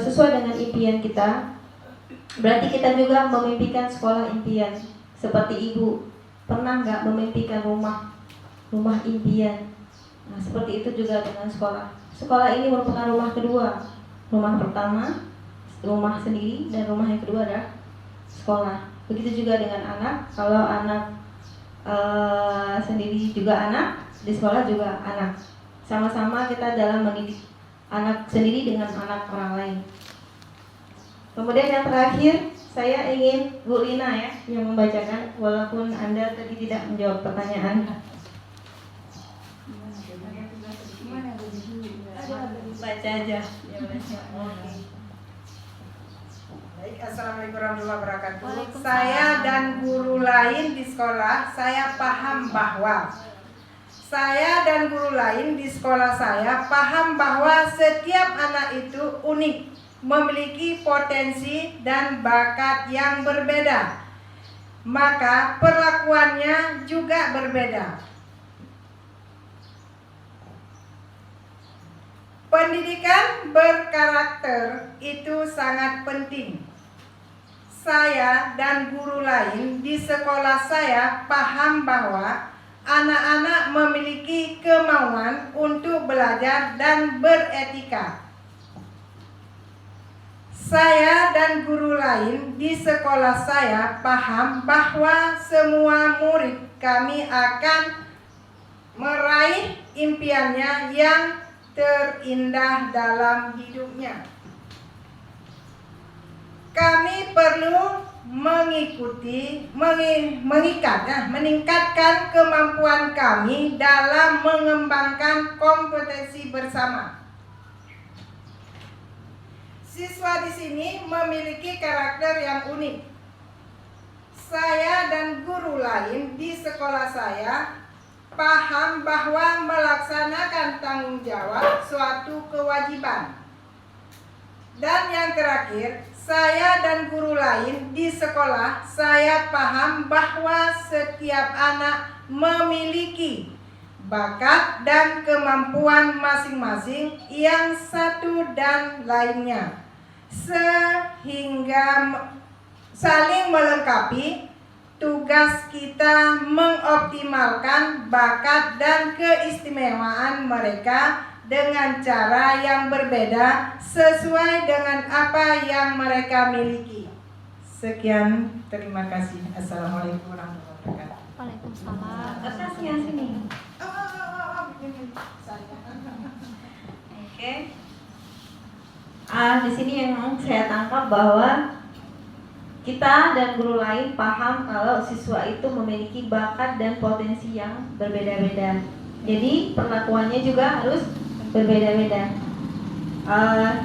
sesuai dengan impian kita, berarti kita juga memimpikan sekolah impian. Seperti ibu pernah nggak memimpikan rumah impian? Nah, seperti itu juga dengan sekolah. Sekolah ini merupakan rumah kedua. Rumah pertama, rumah sendiri, dan rumah yang kedua adalah sekolah. Begitu juga dengan anak. Kalau anak sendiri juga anak, di sekolah juga anak. Sama-sama kita dalam mendidik anak sendiri dengan anak orang lain. Kemudian yang terakhir, saya ingin Bu Lina ya yang membacakan, walaupun Anda tadi tidak menjawab pertanyaan. Baca aja. Baik, assalamualaikum warahmatullahi wabarakatuh. Saya dan guru lain di sekolah, saya paham bahwa setiap anak itu unik, memiliki potensi dan bakat yang berbeda. Maka perlakuannya juga berbeda. Pendidikan berkarakter itu sangat penting. Saya dan guru lain di sekolah saya paham bahwa anak-anak memiliki kemauan untuk belajar dan beretika. Saya dan guru lain di sekolah saya paham bahwa semua murid kami akan meraih impiannya yang terindah dalam hidupnya. Kami perlu meningkatkan kemampuan kami dalam mengembangkan kompetensi bersama. Siswa di sini memiliki karakter yang unik. Saya dan guru lain di sekolah saya paham bahwa melaksanakan tanggung jawab suatu kewajiban. Dan yang terakhir, saya dan guru lain di sekolah, saya paham bahwa setiap anak memiliki bakat dan kemampuan masing-masing yang satu dan lainnya, sehingga saling melengkapi. Tugas kita mengoptimalkan bakat dan keistimewaan mereka dengan cara yang berbeda sesuai dengan apa yang mereka miliki. Sekian, terima kasih. Assalamualaikum warahmatullahi wabarakatuh. Waalaikumsalam. Atasnya sini. Oke. Di sini yang saya tangkap bahwa kita dan guru lain paham kalau siswa itu memiliki bakat dan potensi yang berbeda-beda. Jadi perlakuannya juga harus berbeda-beda.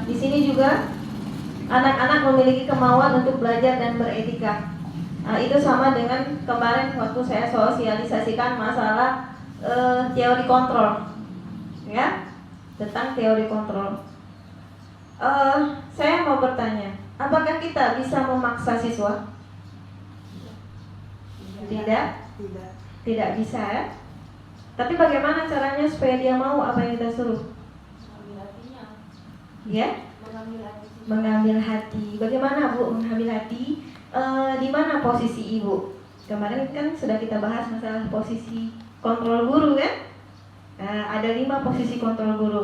Di sini juga anak-anak memiliki kemauan untuk belajar dan beretika. Itu sama dengan kemarin waktu saya sosialisasikan masalah teori kontrol, ya, tentang teori kontrol. Saya mau bertanya, apakah kita bisa memaksa siswa? Tidak bisa, ya. Tapi bagaimana caranya supaya dia mau apa yang kita suruh? Ya, mengambil hati. Bagaimana Bu mengambil hati? Di mana posisi Ibu? Kemarin kan sudah kita bahas masalah posisi kontrol guru, kan? Ada 5 posisi kontrol guru.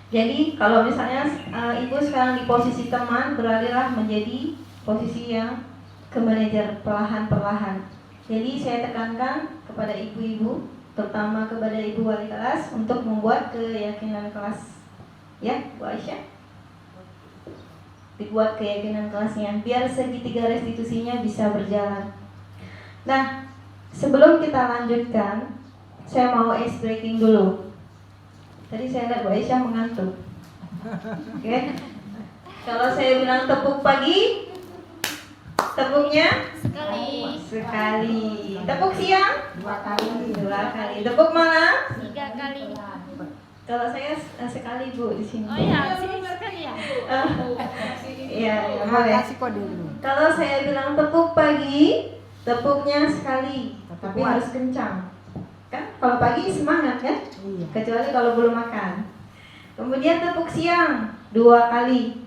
Jadi kalau misalnya Ibu sekarang di posisi teman, beralihlah menjadi posisi yang ke manajer perlahan-perlahan. Jadi saya tekankan kepada ibu-ibu, terutama kepada ibu wali kelas, untuk membuat keyakinan kelas. Ya, Bu Aisyah, dibuat keyakinan kelasnya, biar segitiga restitusinya bisa berjalan. Nah, sebelum kita lanjutkan, saya mau ice breaking dulu. Tadi saya lihat Bu Aisyah mengantuk. Oke. Kalau saya bilang tepuk pagi, tepuknya sekali. Tepuk siang 2 kali. Tepuk malam 3 kali. kalau saya sekali Bu di sini. Oh ya, sini sekali ya. Iya, boleh. Kalau saya bilang tepuk pagi, tepuknya sekali, tapi harus kencang. Kan kalau pagi semangat, kan? Kecuali kalau belum makan. Kemudian tepuk siang 2 kali,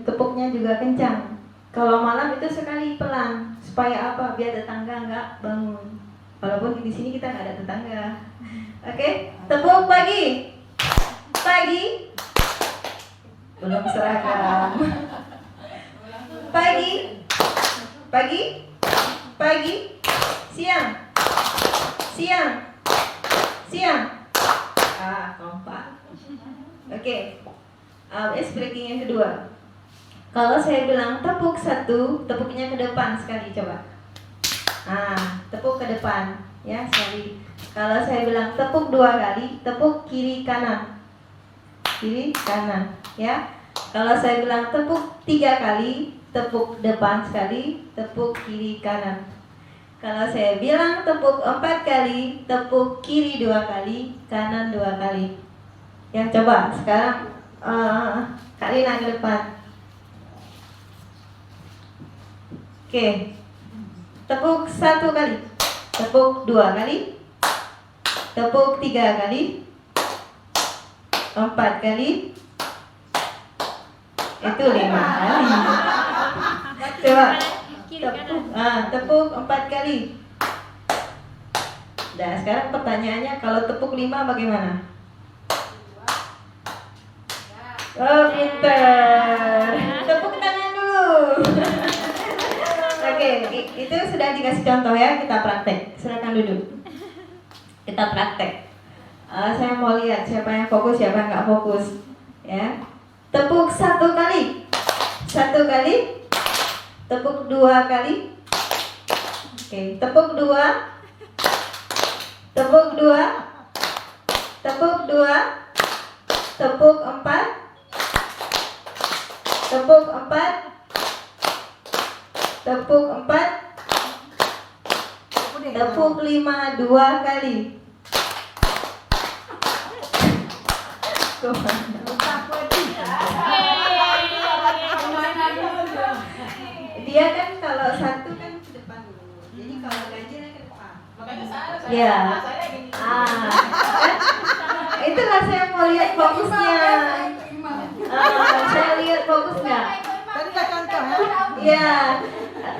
tepuknya juga kencang. Kalau malam itu sekali, pelan. Supaya apa? Biar tetangga nggak bangun. Walaupun di sini kita nggak ada tetangga. Oke, tepuk pagi. Pagi. Belum seragam. Pagi. Pagi. Pagi. Siang. Siang. Siang. Kompak. Oke. Ice breaking yang kedua. Kalau saya bilang tepuk 1, tepuknya ke depan sekali, coba. Tepuk ke depan, ya, sekali. Kalau saya bilang tepuk 2 kali, tepuk kiri kanan. Kiri kanan, ya. Kalau saya bilang tepuk 3 kali, tepuk depan sekali, tepuk kiri kanan. Kalau saya bilang tepuk 4 kali, tepuk kiri 2 kali, kanan 2 kali. Ya, coba sekarang Karina ke depan. Oke. Tepuk 1 kali, tepuk 2 kali, tepuk 3 kali, 4 kali, itu 5 kali. Coba tepuk 4 kali. Nah, sekarang pertanyaannya, kalau tepuk 5 bagaimana? Oh, pinter. Tepuk tangan dulu. Oke, itu sudah dikasih contoh, ya. Kita praktek. Silakan duduk. Kita praktek. Saya mau lihat siapa yang fokus, siapa yang nggak fokus, ya. Tepuk 1 kali, 1 kali. Tepuk 2 kali. Oke, tepuk 2. Tepuk 2. Tepuk 2. Tepuk 4. Tepuk 4. Tepuk 4. Tepuk 5 2 kali. Dia kan kalau satu kan ke depan dulu. Jadi kalau ganjilnya ke depan. Makanya saya Iya. saya gini. Itulah saya mau lihat fokusnya. Saya lihat fokusnya. Tadi udah contoh ya. Iya.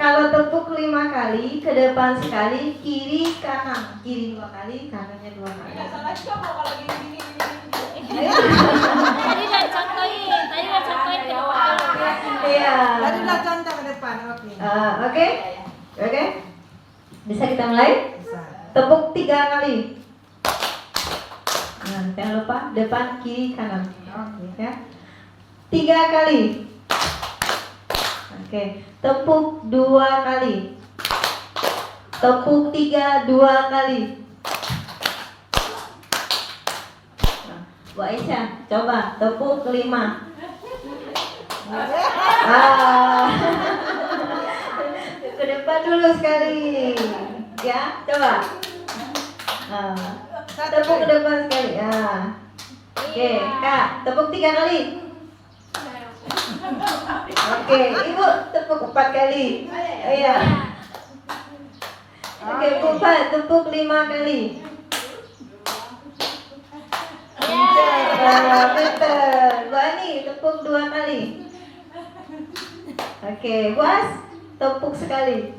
Kalau tepuk 5 kali, ke depan sekali, kiri kanan. Kiri 2 kali, kanannya 2 kali. Enggak salah juga mau kalau gini. Tadi udah contohin ke depan. Iya. Tadi udah contoh ke depan. Oke. Oke. Bisa kita mulai? Bisa. Tepuk 3 kali. Nah, jangan lupa depan, kiri, kanan. Ya. 3 kali. Oke. Tepuk 2 kali. Tepuk 3 2 kali. Nah, Bu Aisyah, coba tepuk 5. Ke depan dulu sekali. Ya, coba. Tepuk ke depan sekali. Oke, Kak, tepuk 3 kali. Oke, Ibu tepuk 4 kali. Iya. Oke, Bu Fat tepuk 5 kali. Betul. Bu Ani tepuk 2 kali. Oke, Bu As tepuk sekali.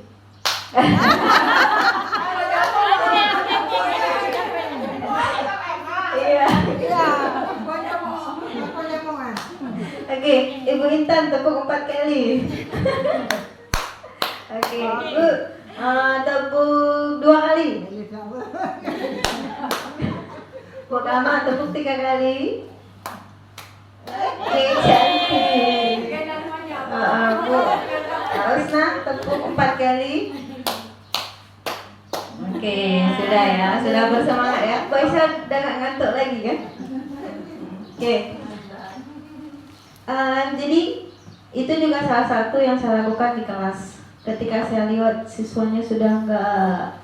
Iya. Iya. Pokoknya mau. Oke, Ibu Intan tepuk 4 kali. Oke, Bu tepuk 2 kali. Bu Kama tepuk 3 kali. Oke, cantik. Bu Rusna tepuk 4 kali. Oke, sudah ya, sudah bersemangat ya. Bu Aisyah udah gak ngantuk lagi kan? Oke. Jadi itu juga salah satu yang saya lakukan di kelas. Ketika saya lihat siswanya sudah nggak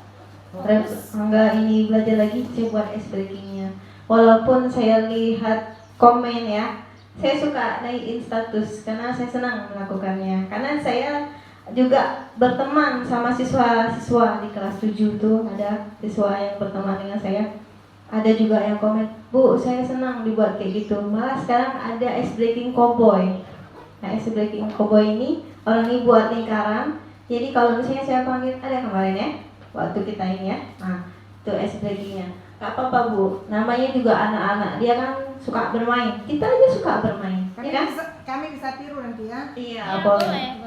ini belajar lagi, saya buat ice breakingnya. Walaupun saya lihat komen ya, saya suka naikin status karena saya senang melakukannya. Karena saya juga berteman sama siswa-siswa di kelas 7 tuh, ada siswa yang berteman dengan saya. Ada juga yang komen, Bu, saya senang dibuat kayak gitu. Malah sekarang ada ice breaking cowboy. Nah, ice breaking cowboy ini orang ini buat lingkaran. Jadi kalau misalnya saya panggil, ada kemarin ya, waktu kita ini ya. Nah, itu ice breakingnya. Gak apa-apa Bu, namanya juga anak-anak. Dia kan suka bermain. Kita aja suka bermain, ya kan? Kami bisa tiru nanti ya. Iya, boleh.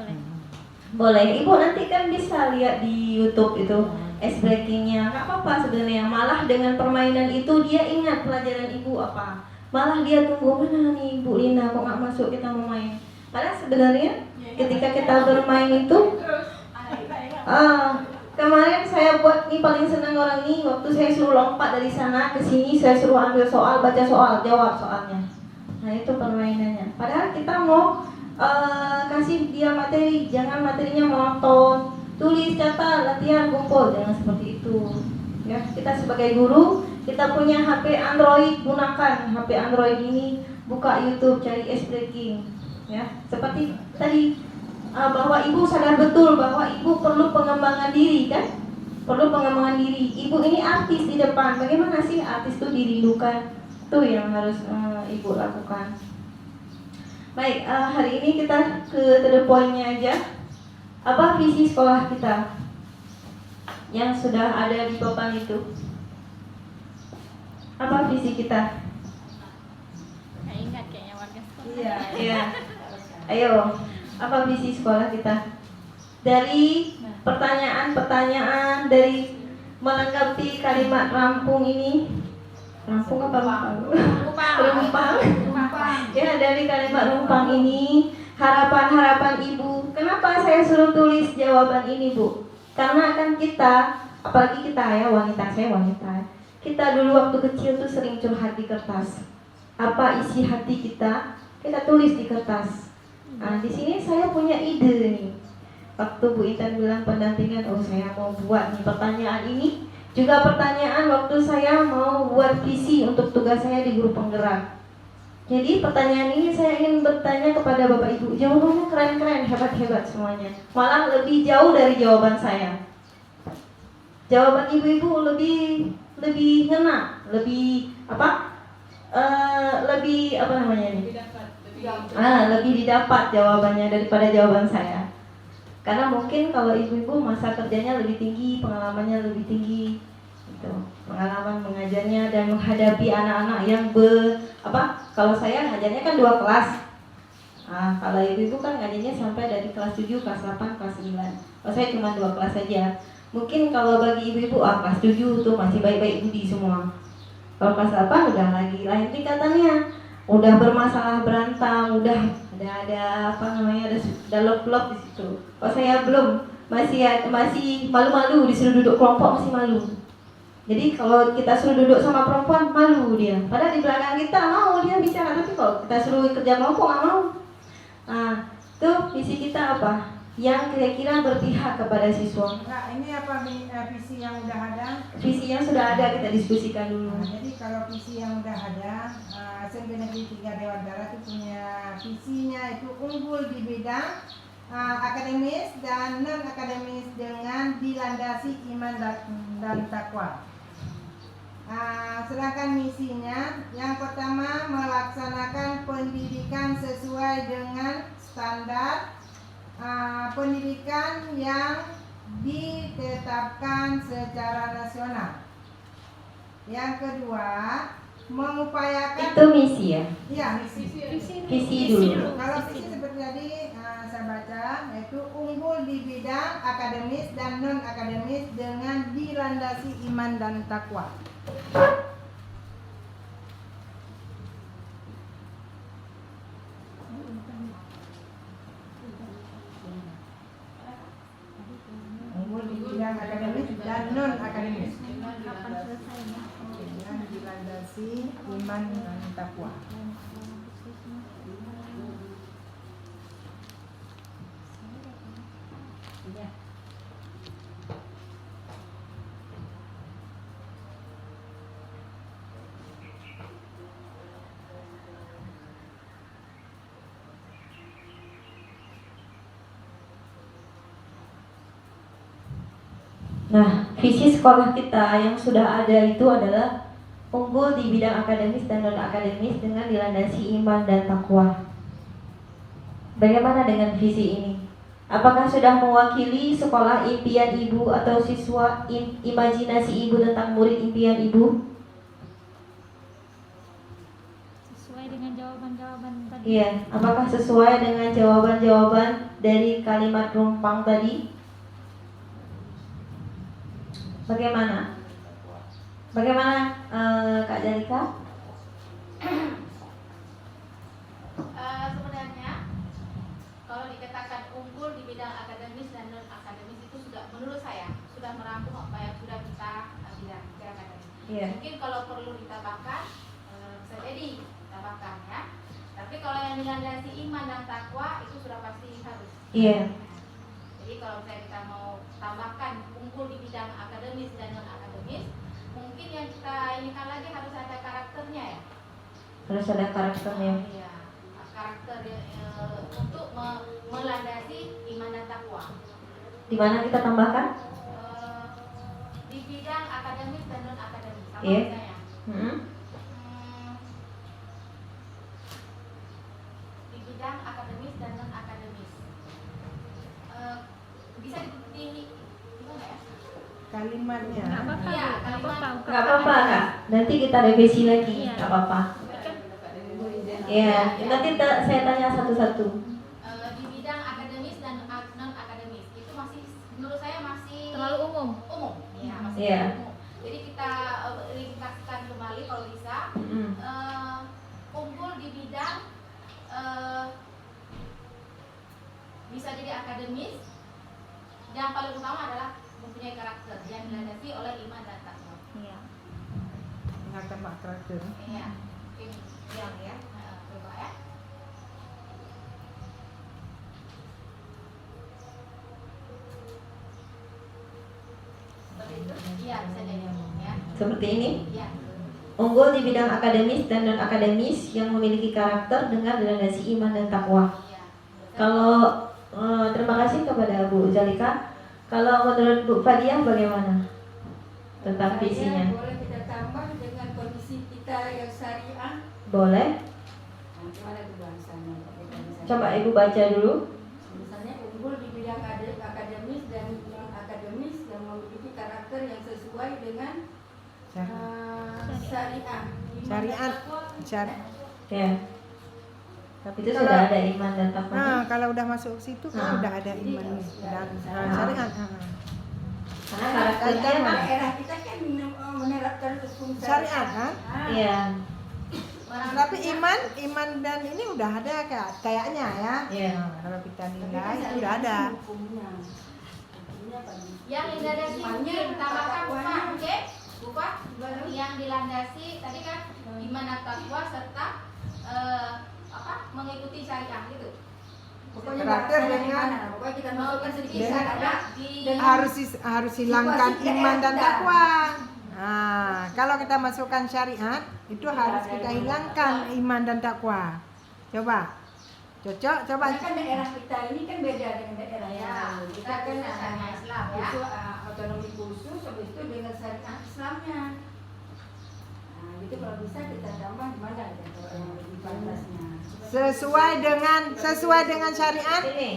Boleh, Ibu nanti kan bisa lihat di YouTube itu ice breakingnya. Gak apa-apa sebenarnya. Malah dengan permainan itu dia ingat pelajaran Ibu apa. Malah dia tunggu mana nih Bu Lina kok gak masuk kita mau main. Padahal sebenarnya ketika kita bermain itu kemarin saya buat nih paling senang orang ini waktu saya suruh lompat dari sana ke sini, saya suruh ambil soal, baca soal, jawab soalnya. Nah itu permainannya. Padahal kita mau kasih dia materi, jangan materinya monoton, tulis, catat, latihan, kumpul, jangan seperti itu. Ya, kita sebagai guru, kita punya HP Android, gunakan HP Android ini, buka YouTube, cari ice breaking. Ya, seperti tadi bahwa Ibu sadar betul bahwa Ibu perlu pengembangan diri kan? Perlu pengembangan diri. Ibu ini artis di depan. Bagaimana sih artis itu dirindukan? Itu yang harus Ibu lakukan. Baik, hari ini kita ke the point-nya aja. Apa visi sekolah kita yang sudah ada di papan itu? Apa visi kita? Ingat kayaknya warga sekolah. Iya. Ayo, apa visi sekolah kita? Dari pertanyaan-pertanyaan, dari melengkapi kalimat rampung ini. Rampung apa rumpang? Ya, dari kalimat rumpang ini, harapan-harapan Ibu. Kenapa saya suruh tulis jawaban ini, Bu? Karena kan kita, apalagi kita ya wanita, saya wanita. Kita dulu waktu kecil tuh sering curhat di kertas. Apa isi hati kita tulis di kertas. Nah, di sini saya punya ide nih. Waktu Bu Intan bilang pendampingan, oh saya mau buat nih pertanyaan ini. Juga pertanyaan waktu saya mau buat visi untuk tugas saya di guru penggerak. Jadi pertanyaan ini saya ingin bertanya kepada Bapak Ibu. Jawabannya keren-keren, hebat-hebat semuanya. Malah lebih jauh dari jawaban saya. Jawaban ibu-ibu lebih ngena, lebih apa? Lebih apa namanya ini? Lebih didapat jawabannya daripada jawaban saya. Karena mungkin kalau ibu-ibu masa kerjanya lebih tinggi, pengalamannya lebih tinggi, gitu. Pengalaman mengajarnya dan menghadapi anak-anak yang kalau saya ngajarnya kan 2 kelas. Kalau ibu-ibu kan ngajarnya sampai dari kelas 7, kelas 8, kelas 9. Kalau saya cuma 2 kelas saja. Mungkin kalau bagi ibu-ibu kelas 7 tuh masih baik-baik budi semua. Kalau kelas 8 udah lagi lain tingkatannya. Udah bermasalah, berantem, udah ada ada lop-lop di situ. Kalau saya belum, masih malu-malu disuruh duduk kelompok, masih malu. Jadi kalau kita suruh duduk sama perempuan, malu dia. Padahal di belakang kita mau dia bicara, tapi kalau kita suruh kerja kelompok nggak mau. Itu visi kita apa? Yang kira-kira berpihak kepada siswa. Nah, ini apa visi yang udah ada? Visi yang sudah ada kita diskusikan dulu. Jadi kalau visi yang udah ada, SMP Negeri 3 Dewan Barat itu punya visinya itu unggul di bidang akademis dan non akademis dengan dilandasi iman dan takwa. Sedangkan misinya yang pertama melaksanakan pendidikan sesuai dengan standar pendidikan yang ditetapkan secara nasional. Yang kedua, mengupayakan Itu misi ya? Iya, misi. Visi dulu. Kalau visi seperti tadi saya baca, yaitu unggul di bidang akademis dan non akademis dengan dilandasi iman dan takwa. Unggul di bidang akademis dan non akademis dengan dilandasi iman dan takwa. Nah, visi sekolah kita yang sudah ada itu adalah unggul di bidang akademis dan non-akademis dengan dilandasi iman dan takwa. Bagaimana dengan visi ini? Apakah sudah mewakili sekolah impian ibu atau siswa imajinasi ibu tentang murid impian ibu? Sesuai dengan jawaban-jawaban tadi. Iya, apakah sesuai dengan jawaban-jawaban dari kalimat rumpang tadi? Bagaimana? Kak Jalika? Sebenarnya kalau dikatakan unggul di bidang akademis dan non akademis itu sudah, menurut saya sudah merangkum apa yang sudah kita bicarakan tadi. Iya. Mungkin kalau perlu ditambahkan, bisa jadi ditambahkan ya. Tapi kalau yang dilandasi iman dan takwa itu sudah pasti harus. Iya. Jadi kalau misalnya kita mau tambahkan unggul di bidang akademis dan non akademis, mungkin yang kita inikan lagi harus ada karakternya ya. Harus ada karakternya. Iya, karakter untuk melandasi iman dan takwa. Di mana kita tambahkan? Di bidang akademis dan non akademis. Sama Iya. misalnya. Di bidang akademis dan non akademis. Bisa di gimana ya? Kalimatnya. Iya, kalimat. Gak apa-apa Kak, nanti kita revisi lagi. Iya. Gak apa-apa. Iya, nanti saya tanya satu-satu. Di bidang akademis dan non akademis itu masih, menurut saya masih Terlalu umum. Iya, masih Iya. umum. Jadi kita ringkaskan kembali kalau bisa. Unggul di bidang bisa jadi akademis. Yang paling utama adalah mempunyai karakter yang dilandasi oleh iman dan takwa. Iya. Mengatur karakter. Iya. Ini yang ya. Coba ya. Seperti itu. Iya, bisa jadi ya. Seperti ini? Iya. unggul di bidang akademis dan non akademis yang memiliki karakter dengan dilandasi iman dan takwa. Kalau terima kasih kepada Bu Zalika. Kalau menurut Bu Fadiah bagaimana tentang visinya? Boleh kita tambah dengan kondisi kita yang syariah. Boleh. Gimana tuh bahasanya? Coba Ibu baca dulu. Misalnya unggul di bidang akademis dan non akademis yang memiliki karakter yang sesuai dengan syariah. Syariat. Ya. Tapi Itu kalau- sudah ada iman dan takwa. Nah, kalau udah masuk situ kan udah ada Jadi iman harus dan ada syariat. Karena karakternya Karena daerah kita kan menerapkan hukum Syariat kan? iya. Tapi iman dan ini udah ada kayaknya ya. Iya. Nah, kalau kita nilai itu udah ada. Hukumnya. Yang dilandasi mungkin tambahkan bukan, oke? Bukan yang dilandasi tadi kan iman dan takwa serta mengikuti syariah gitu. Pokoknya Karakter bahasanya dengan- gimana? Pokoknya kita masukkan sedikit dengan- syariah Di Harus hilangkan Situasi iman dan daerah takwa. Nah, kalau kita masukkan syariat itu harus kita hilangkan iman dan takwa. Coba. Cocok, coba. Karena kan daerah kita ini kan beda dengan daerah Ya, yang kita kan syariah Islam ya. Itu otonomi khusus, habis itu dengan syariah Islamnya. Nah, gitu kalau bisa kita tambah gimana ya kalau yang lebih pantasnya. Sesuai dengan syariat, Ini.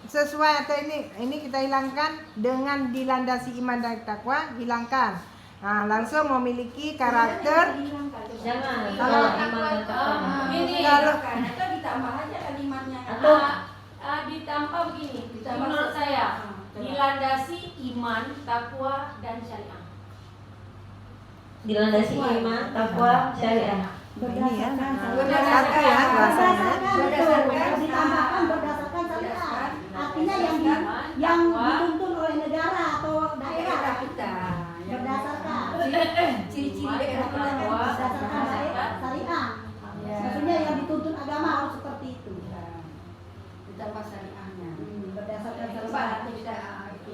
sesuai atau ini kita hilangkan dengan dilandasi iman dan takwa, hilangkan. Nah, langsung memiliki karakter. Jangan. Kalau Kalau iman dan takwa. Ini Kalau- atau ditambah aja kalimatnya. Atau ditambah begini, Ditambah menurut saya coba. dilandasi iman, takwa dan syariah. dilandasi iman, takwa, syariah. Ini ya. Berdasarkan- Satu ya bahasanya. Berdasarkan ditambahkan berdasarkan syariat. Artinya yang dituntun oleh negara atau daerah daerah kita. yang berdasarkan Ciri-ciri daerah kita kan berdasarkan daerah syariah. Ya. Maksudnya yang dituntun agama harus seperti itu. Ditambah syariahnya. Berdasarkan Coba syariat. nanti kita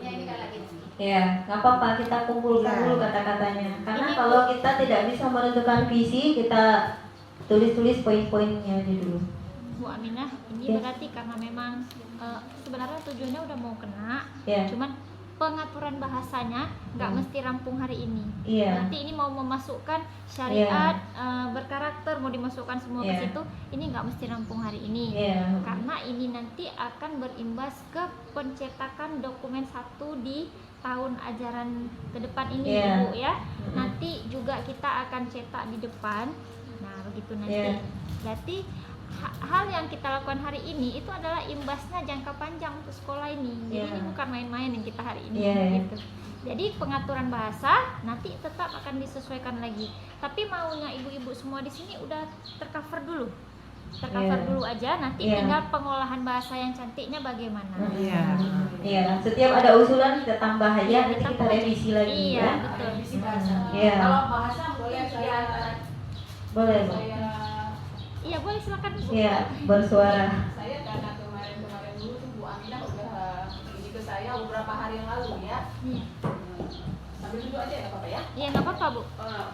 Ya ini kan lagi. Ya, nggak apa-apa, kita kumpulkan Ya. dulu kata-katanya. Karena kalau kita tidak bisa menentukan visi, kita tulis-tulis poin-poinnya aja dulu. Bu Aminah, ini Ya. berarti karena memang sebenarnya tujuannya udah mau kena, Ya, cuman pengaturan bahasanya nggak mesti rampung hari ini. iya, Nanti ini mau memasukkan syariat berkarakter, mau dimasukkan semua Iya. ke situ, ini nggak mesti rampung hari ini. iya, Karena ini nanti akan berimbas ke pencetakan dokumen 1 di tahun ajaran ke depan ini, Iya. Ibu ya. Nanti juga kita akan cetak di depan. Nah, begitu nanti. Iya. Berarti hal yang kita lakukan hari ini itu adalah imbasnya jangka panjang untuk sekolah ini. Jadi Iya. ini bukan main-main yang kita hari ini Iya, iya. gitu. Jadi pengaturan bahasa nanti tetap akan disesuaikan lagi. Tapi maunya ibu-ibu semua di sini udah tercover dulu. Tercover Iya. dulu aja, nanti Iya. tinggal pengolahan bahasa yang cantiknya bagaimana. Iya. Iya, setiap ada usulan kita tambah aja, Iya, nanti kita ditambah. revisi lagi Iya, ya. betul. Revisi bahasa. Iya. Kalau bahasa boleh saya Boleh, Bu. Iya, boleh silakan Bu. Iya, bersuara. Saya karena kemarin dulu tuh Bu Aminah udah ini ke saya beberapa hari yang lalu ya. Iya. Sambil duduk aja ya apa-apa ya. Iya, nggak apa-apa Bu.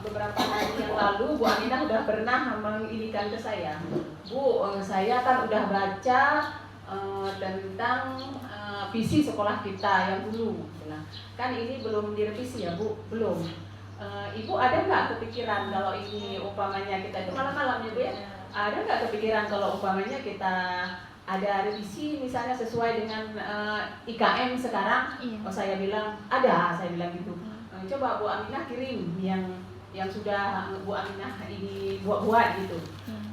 Beberapa hari yang lalu Bu Aminah udah pernah menginikan ke saya. Bu, saya kan udah baca tentang visi sekolah kita yang dulu. Nah, kan ini belum direvisi ya Bu, belum. Ibu ada nggak kepikiran kalau ini umpamanya kita itu malam-malam ya Bu ya? Ada nggak kepikiran kalau umpamanya kita ada revisi misalnya sesuai dengan IKM sekarang? Iya. Oh, saya bilang ada, saya bilang gitu. Coba Bu Aminah kirim yang sudah Bu Aminah ini buat-buat gitu.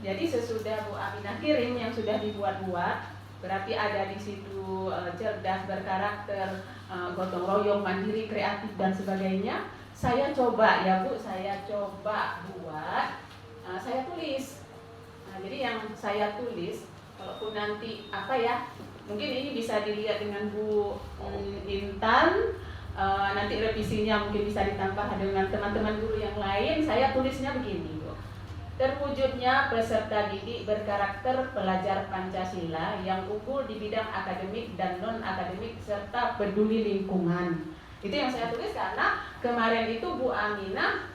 Jadi sesudah Bu Aminah kirim yang sudah dibuat-buat, berarti ada di situ cerdas, berkarakter, gotong royong, mandiri, kreatif dan sebagainya. Saya coba ya Bu, saya coba buat, saya tulis. Nah, jadi yang saya tulis, kalaupun nanti apa ya, mungkin ini bisa dilihat dengan Bu Intan. Nanti revisinya mungkin bisa ditambah dengan teman-teman guru yang lain. Saya tulisnya begini Bu. Terwujudnya peserta didik berkarakter pelajar Pancasila yang unggul di bidang akademik dan non-akademik serta peduli lingkungan. Itu yang saya tulis karena kemarin itu Bu Aminah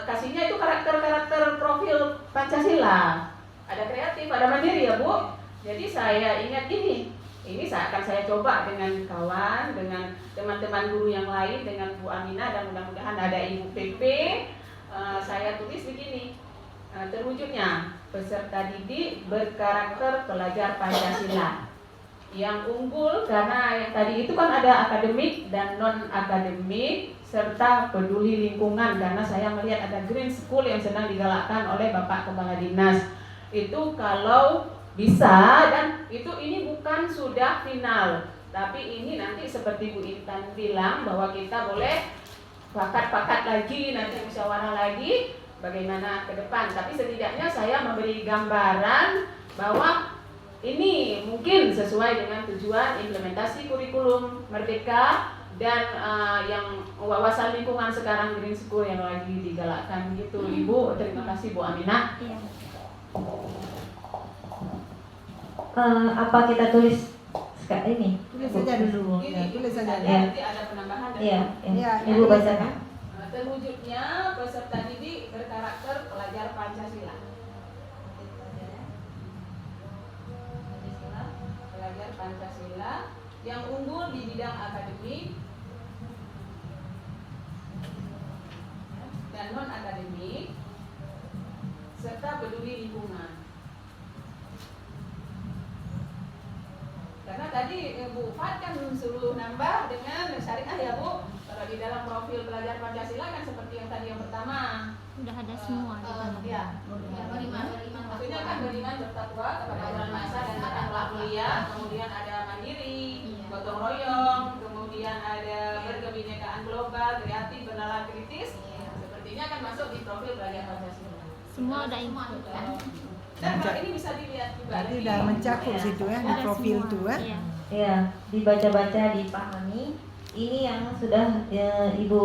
kasihnya itu karakter-karakter profil Pancasila. Ada kreatif, ada mandiri ya Bu. Jadi saya ingat ini akan saya coba dengan kawan, dengan teman-teman guru yang lain, dengan Bu Aminah, dan mudah-mudahan ada Ibu PP. Saya tulis begini, terwujudnya peserta didik berkarakter pelajar Pancasila yang unggul, karena yang tadi itu kan ada akademik dan non akademik serta peduli lingkungan, karena saya melihat ada green school yang sedang digalakkan oleh Bapak Kepala Dinas. Itu kalau bisa, dan ini bukan sudah final, tapi ini nanti seperti Bu Intan bilang bahwa kita boleh pakat-pakat lagi, nanti musyawarah lagi bagaimana ke depan. Tapi setidaknya saya memberi gambaran bahwa ini mungkin sesuai dengan tujuan implementasi kurikulum Merdeka dan yang wawasan lingkungan sekarang green school yang lagi digalakkan gitu. Ibu, terima kasih Bu Aminah. Apa kita tulis ini? Tulis saja dulu. Ya, tulis saja. Nanti ada penambahan. Iya, Ya, Ibu bacakan. Terwujudnya peserta didik berkarakter pelajar Pancasila. Pelajar Pancasila yang unggul di bidang akademik dan non akademik serta peduli lingkungan. Karena tadi Bu Fat kan suruh nambah dengan syariah ya Bu. Kalau di dalam profil pelajar Pancasila kan seperti yang tadi yang pertama. Udah ada semua di dalam. Ya. Maksudnya kan beriman bertakwa kepada bulan masa dan berakhlak mulia. Kemudian ada mandiri, gotong royong. Kemudian ada berkebinekaan global, kreatif, bernalar kritis. Sepertinya akan masuk di profil pelajar Pancasila. Semua udah ikut kan? Dan ini bisa dilihat juga. Jadi udah mencakup situ ya di profil itu ya. Iya. Ya, dibaca-baca, dipahami. Ini yang sudah Ibu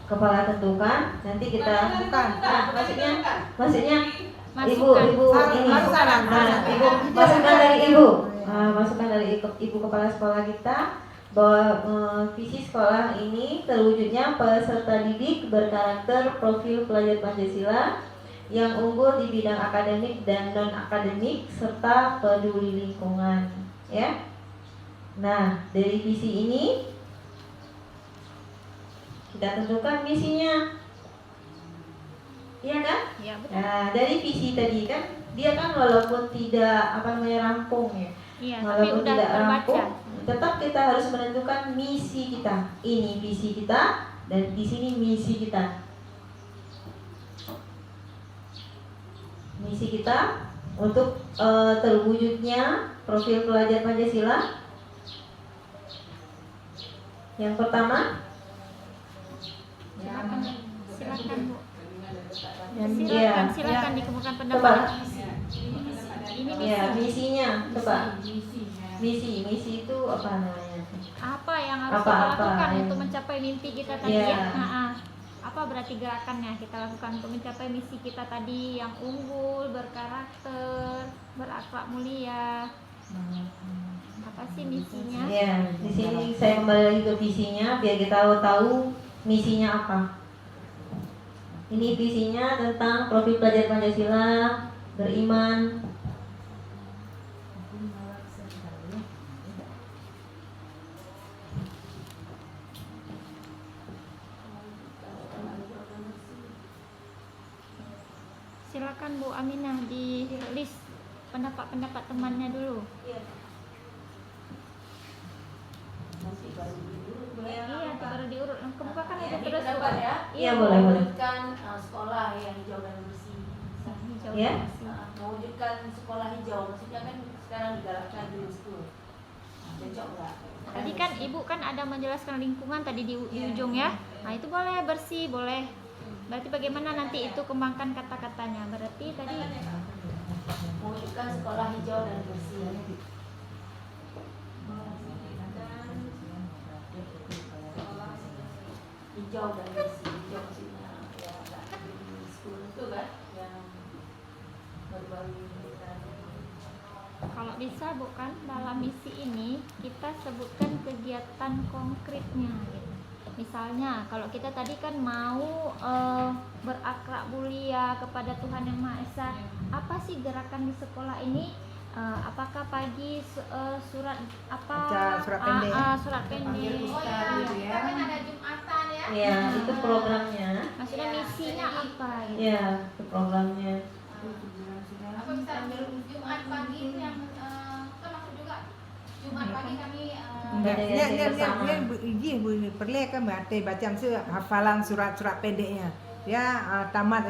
Kepala tentukan. Nanti kita maksudnya Ibu ini masukan dari Ibu. Masukan dari Ibu Kepala Sekolah kita bahwa visi sekolah ini terwujudnya peserta didik berkarakter profil pelajar Pancasila yang unggul di bidang akademik dan non akademik serta peduli lingkungan, ya. Nah, dari visi ini kita tentukan misinya, iya kan? Iya, betul. Nah, dari visi tadi kan dia kan walaupun tidak rampung ya, Iya, tapi walaupun udah tidak terbaca. rampung, tetap kita harus menentukan misi kita. Ini visi kita dan di sini misi kita. Misi kita untuk terwujudnya profil pelajar Pancasila. Yang pertama, Silakan Bu. Iya. Silakan dikemukakan coba, pendapat. Ini ya misinya, coba. misi. Misi itu apa namanya? Apa yang harus Apa, kita apa, lakukan ya. untuk mencapai mimpi kita tadi Iya. ya? Apa berarti gerakannya kita lakukan untuk mencapai misi kita tadi yang unggul, berkarakter, berakhlak mulia? Apa sih misinya? Ya, di sini saya kembali lagi ke visinya biar kita tahu misinya apa. Ini visinya tentang profil pelajar Pancasila, beriman. Silakan Bu Aminah di list pendapat-pendapat temannya dulu. Iya, baru diurut. Kemukakan aja terus Bu. Iya, boleh. Mewujudkan sekolah yang hijau dan bersih. Hijau Ya. bersih. Mewujudkan sekolah hijau, maksudnya kan sekarang digalakkan green school. Cocok nggak? Tadi kan Ibu kan ada menjelaskan lingkungan tadi di ujung ya. Nah, itu boleh bersih, boleh. Berarti bagaimana nanti itu kembangkan kata-katanya? Berarti tadi Mewujudkan sekolah hijau dan bersih. Hijau dan bersih. Hijau maksudnya ya green school itu kan yang baru-baru kalau bisa bukan dalam misi ini kita sebutkan kegiatan konkretnya gitu. misalnya kalau kita tadi kan mau berakhlak mulia kepada Tuhan Yang Maha Esa, apa sih gerakan di sekolah ini? Apakah pagi surat apa? Baca surat pendek. Surat pendek. Oh ya, kita kan ada Jumatan ya. Ya, itu programnya. Maksudnya misinya apa? Gitu. Ya, itu programnya. Apa misalnya Jumat pagi itu yang termasuk juga Jumat pagi kami Enggak, Ada dia yang bersama. perlu baca hafalan surat-surat pendeknya. Ya tamat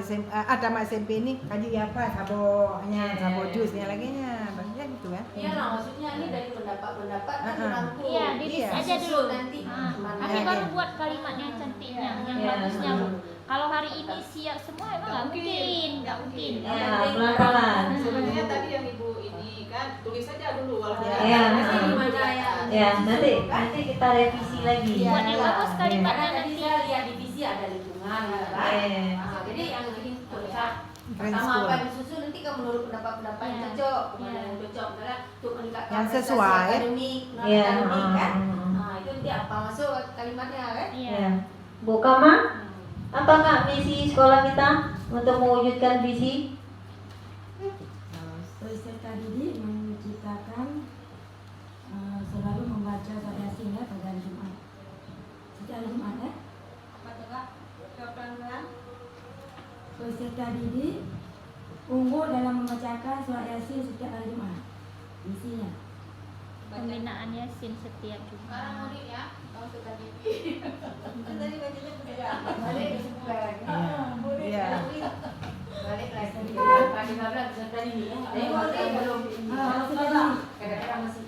SMP ini kaji apa sabonya, sabo jusnya lagi nya. Banyak gitu kan. Iya lah, maksudnya ini dari pendapat-pendapat kan dirangkum. Iya, ditulis Iya. aja dulu. Nanti Nanti Iya, baru iya. buat kalimatnya yang cantiknya, yang Iya. bagusnya. Kalau hari ini siap semua emang nggak mungkin, nggak mungkin. Ya, pelan-pelan. Sebenarnya tadi yang ibu ini kan tulis saja dulu walaupun Iya. Nanti gimana ya? Ya, nanti kita revisi lagi. Buat yang bagus kalimatnya Karena tadi nanti. saya lihat divisi ada lingkungan, gitu kan? Iya. Nah, jadi yang ini tulisan Keren pertama school. apa yang disusun nanti kan menurut pendapat-pendapat yang Iya. cocok, Iya. yang cocok misalnya untuk meningkatkan Yang prestasi sesuai. akademik, Iya. akademik kan? Nah itu nanti apa masuk kalimatnya kan? Iya. Ya. Bu Kama, apakah misi sekolah kita untuk mewujudkan visi? Peserta didik menciptakan selalu membaca surat Yasin ya pada hari Jumat. Setiap hari Jumat ya. apa coba? Pelan-pelan. Peserta didik unggul dalam membacakan surat Yasin setiap hari Jumat. Isinya. Pembinaan Yasin setiap Sekarang Jumat. murid ya, kamu suka TV. Tadi bacanya beda. Balik disebutkan. Iya. Balik lagi. Pagi bablas peserta didik ya. Tapi murid belum. Kadang-kadang masih.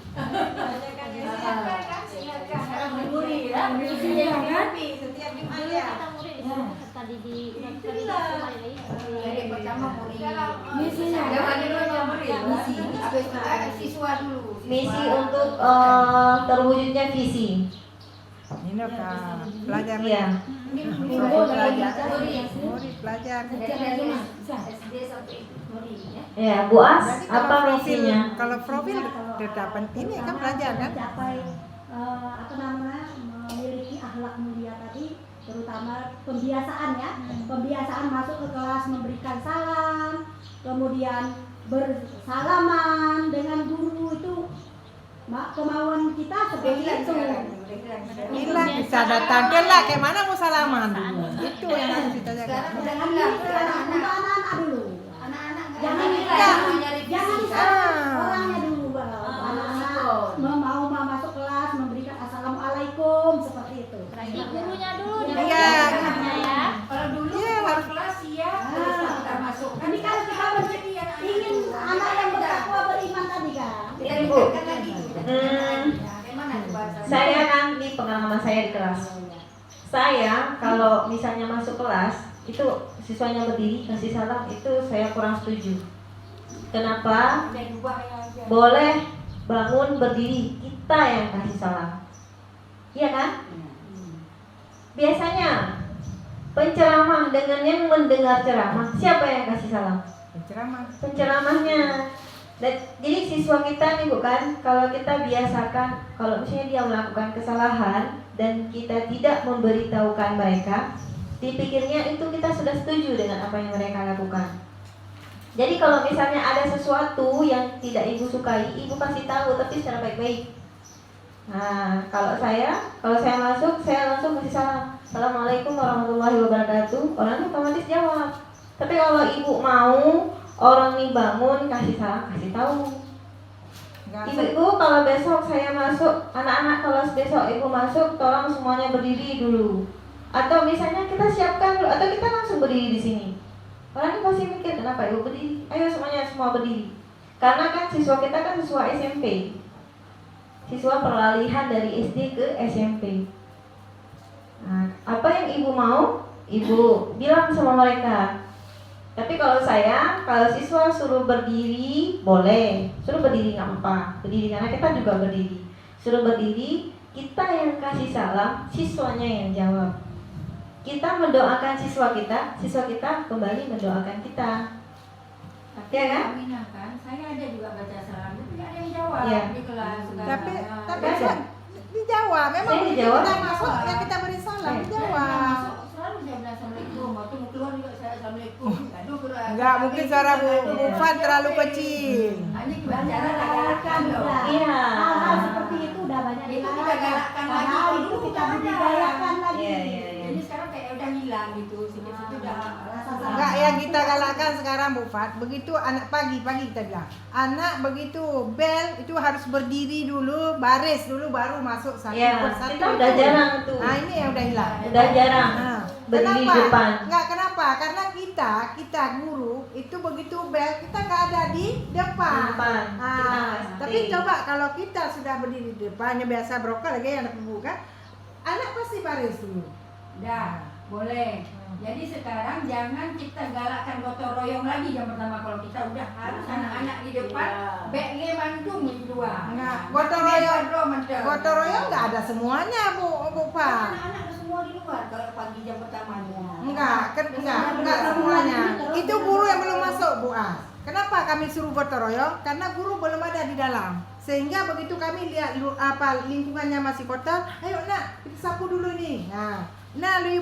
Sekarang murid ya. Isinya kan? Setiap Jumat Dulu ya. kita murid disebut tadi di kembali. Jadi pertama murid. Misinya Jangan dulu yang murid. Misi. Siswa dulu. Misi untuk terwujudnya visi. Ini kan pelajar. Iya. unggul dalam membaca surat Murid. Yasin Murid pelajar. setiap hari Jumat. Bisa. SD sampai murid ya. Ya, Bu As, Berarti apa kalau profil- misinya? Kalau profil tetap ini kan pelajar kan? Mencapai memiliki akhlak mulia tadi, terutama pembiasaan ya, pembiasaan masuk ke kelas memberikan salam, kemudian bersalaman dengan guru itu kemauan kita seperti itu. Hilang kita datangkan lah, kayak mana mau salaman dulu. Itu yang harus kita jaga. Jangan untuk anak-anak dulu. Anak-anak Jangan jangan orangnya dulu, anak-anak mau masuk kelas memberikan assalamualaikum seperti itu. Berarti gurunya dulu. Iya. Gurunya ya. Kalau dulu harus kelas ya, kita masuk. Ini kan kita ingin anak yang bertakwa beriman tadi kan. Kita tingkatkan lagi. Bagaimana tuh bahasa? Saya kan di pengalaman saya di kelas. Saya kalau misalnya masuk kelas itu siswanya berdiri kasih salam itu saya kurang setuju. Kenapa? Ada dua yang Boleh bangun berdiri kita yang kasih salam. Iya kan? Biasanya penceramah dengan yang mendengar ceramah siapa yang kasih salam? Penceramah. Penceramahnya. Dan jadi siswa kita nih bukan, kalau kita biasakan kalau misalnya dia melakukan kesalahan dan kita tidak memberitahukan mereka, dipikirnya itu kita sudah setuju dengan apa yang mereka lakukan. Jadi kalau misalnya ada sesuatu yang tidak ibu sukai, ibu pasti tahu tapi secara baik-baik. Nah, kalau saya masuk, saya langsung kasih salam. Assalamualaikum warahmatullahi wabarakatuh. Orangnya otomatis jawab. Tapi kalau ibu mau orang nih bangun kasih salam, kasih tahu. Ibu kalau besok saya masuk, anak-anak kalau besok ibu masuk, tolong semuanya berdiri dulu. Atau misalnya kita siapkan dulu, atau kita langsung berdiri di sini. Orang pasti mikir kenapa ibu berdiri? Ayo semuanya semua berdiri. Karena kan siswa kita kan siswa SMP, siswa peralihan dari SD ke SMP. Nah, apa yang ibu mau, ibu bilang sama mereka. Tapi kalau siswa suruh berdiri, boleh. Suruh berdiri nggak apa-apa. Berdiri karena kita juga berdiri. Suruh berdiri, kita yang kasih salam, siswanya yang jawab. Kita mendoakan siswa kita kembali mendoakan kita. Ya kan? Aminah kan, saya ada juga baca salam, tapi nggak ada yang jawab Iya. di kelas. Tapi Baca. dijawab. Memang Saya dijawab. kita masuk ya kita beri salam. Enggak, mungkin suara Bu Fat terlalu kecil. Ini bicara galakkan loh. Iya. Hal-hal seperti itu udah banyak Itu kita galakkan lagi. Padahal itu kita budidayakan lagi. Iya, iya, iya. Jadi sekarang kayak udah hilang gitu. Situ udah Enggak, yang kita galakkan sekarang Bu Fat, begitu anak pagi kita bilang. Anak begitu bel itu harus berdiri dulu, baris dulu baru masuk satu Iya, persatu. kita udah jarang tuh. Nah, ini yang udah hilang. Udah jarang Nah, berdiri kenapa? di depan. Enggak, kenapa? Karena kita guru itu begitu bel kita nggak ada di depan. Di depan. Ah, Kita nggak tapi stay. coba kalau kita sudah berdiri di depannya biasa brokol lagi anak ibu kan, anak pasti baris dulu. Dah, boleh. Jadi sekarang jangan kita galakkan gotong royong lagi yang pertama kalau kita udah harus anak-anak di depan, bekle bandung di luar. Enggak, gotong royong. Gotong Gotong royong nggak ada semuanya Bu Pak. Anak-anak ada semua di luar kalau pagi jam pertamanya. Enggak semuanya. Itu guru yang belum masuk Bu As. Kenapa kami suruh gotong royong? Karena guru belum ada di dalam. Sehingga begitu kami lihat lingkungannya masih kotor, ayo nak kita sapu dulu nih. Nah, lu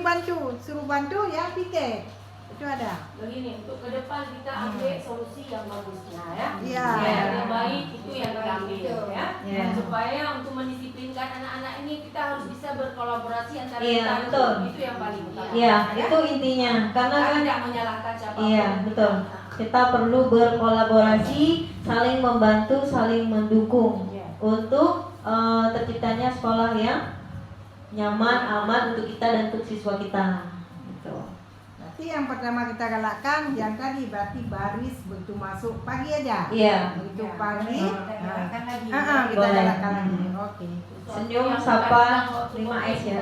suruh bantu yang piket. Itu ada. Begini, untuk ke depan kita ambil solusi yang bagusnya ya. Iya. Yang baik itu yang diambil ya. Iya. Supaya untuk mendisiplinkan anak-anak ini kita harus bisa berkolaborasi antara Iya, kita. betul. Itu yang paling utama. Iya, itu intinya. Karena Karena kan tidak menyalahkan siapapun. iya, betul. Kita perlu berkolaborasi, saling membantu, saling mendukung untuk terciptanya sekolah yang nyaman, aman untuk kita dan untuk siswa kita. Gitu. Nanti yang pertama kita galakkan yang tadi berarti baris begitu masuk pagi aja. Iya. Begitu pagi. Kita galakkan lagi. Kita Boleh. galakkan lagi. Oke. Senyum, sapa, 5S ya.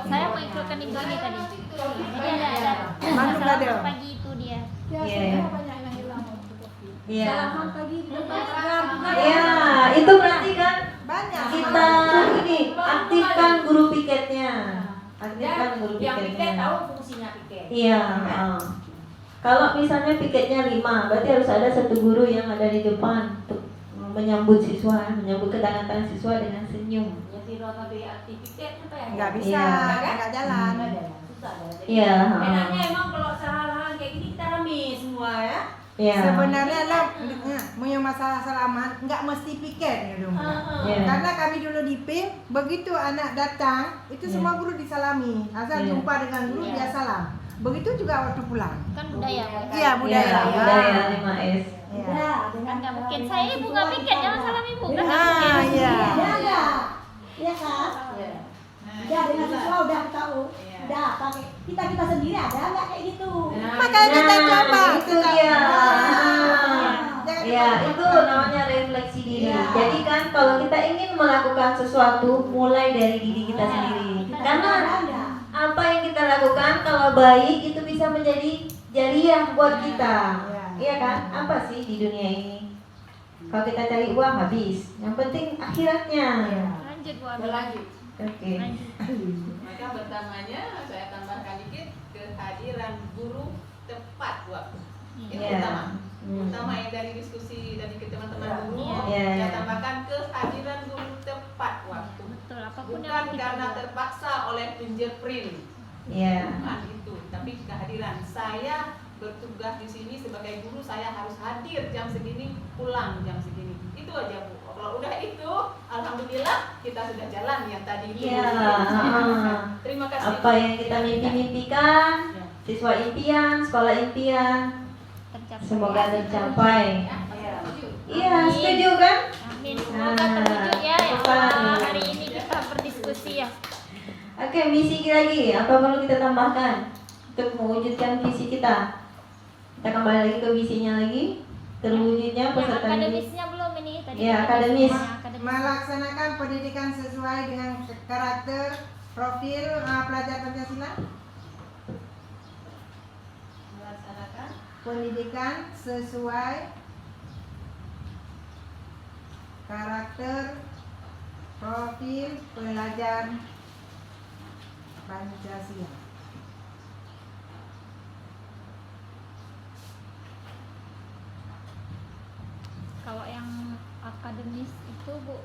Saya mau ikutkan ibu ini tadi. Jadi ada Mana nggak ada? pagi itu dia. Iya. Iya. pagi. Iya, itu berarti kan Banyak. kita ini aktifkan guru piketnya. Aktifkan guru Yang piket piketnya. tahu fungsinya piket. Iya. Kalau misalnya piketnya 5, berarti harus ada satu guru yang ada di depan untuk menyambut siswa, menyambut kedatangan siswa dengan senyum. Jadi rotasi aktif piket apa ya? Nggak bisa, Iya. nggak jalan. Susah ya. Jadi Iya. enaknya emang kalau hal-hal kayak gini kita rame semua ya. Iya. Sebenarnya lah punya masalah salaman nggak mesti piket ya dong. Iya. Karena kami dulu di PIM, begitu anak datang itu Iya. semua guru disalami. Asal Iya. jumpa dengan guru dia salam. Begitu juga waktu pulang. Kan budaya. Iya budaya. Iya, budaya 5S. Iya. Kan nggak mungkin. Saya ibu nggak piket, jangan salam ibu. Kan nggak Ah mungkin. iya. Ada. Iya kan? Ya dengan siswa udah tahu. Udah pakai kita sendiri ada nggak kayak gitu? Makanya kita coba. Itu dia. Jangan Ya, itu namanya refleksi diri. Jadi kan kalau kita ingin melakukan sesuatu mulai dari diri kita sendiri. Karena apa yang kita lakukan kalau baik itu bisa menjadi jariah buat kita. Iya kan? Apa sih di dunia ini? Kalau kita cari uang habis. Yang penting akhiratnya. Lanjut Bu Abi. Berlanjut. Oke. Maka pertamanya saya tambahkan dikit kehadiran guru tepat waktu. Itu Iya. utama. Hmm. Utama yang dari diskusi tadi ke teman-teman guru, Iya. saya tambahkan kehadiran guru tepat waktu. Betul. Apapun Bukan yang kita karena buat. terpaksa oleh fingerprint, Iya. bukan itu, tapi kehadiran. Saya bertugas di sini sebagai guru, saya harus hadir jam segini, pulang jam segini. Itu aja Bu. Kalau udah itu, alhamdulillah kita sudah jalan yang tadi itu. Iya. Terima kasih. Apa yang kita mimpi-mimpikan, siswa impian, sekolah impian, Tercapai. semoga tercapai. Iya. Iya, setuju kan? Amin. Semoga terwujud ya. Ya Allah, hari ini kita berdiskusi ya. Oke, misi lagi. Apa perlu kita tambahkan untuk mewujudkan visi kita? Kita kembali lagi ke visinya lagi. Terwujudnya Yang peserta didik. akademisnya belum ini tadi. Iya, akademis. Akademis. Melaksanakan pendidikan sesuai dengan karakter profil pelajar Pancasila. Melaksanakan Pendidikan sesuai karakter profil pelajar Pancasila. Kalau yang akademis itu Bu,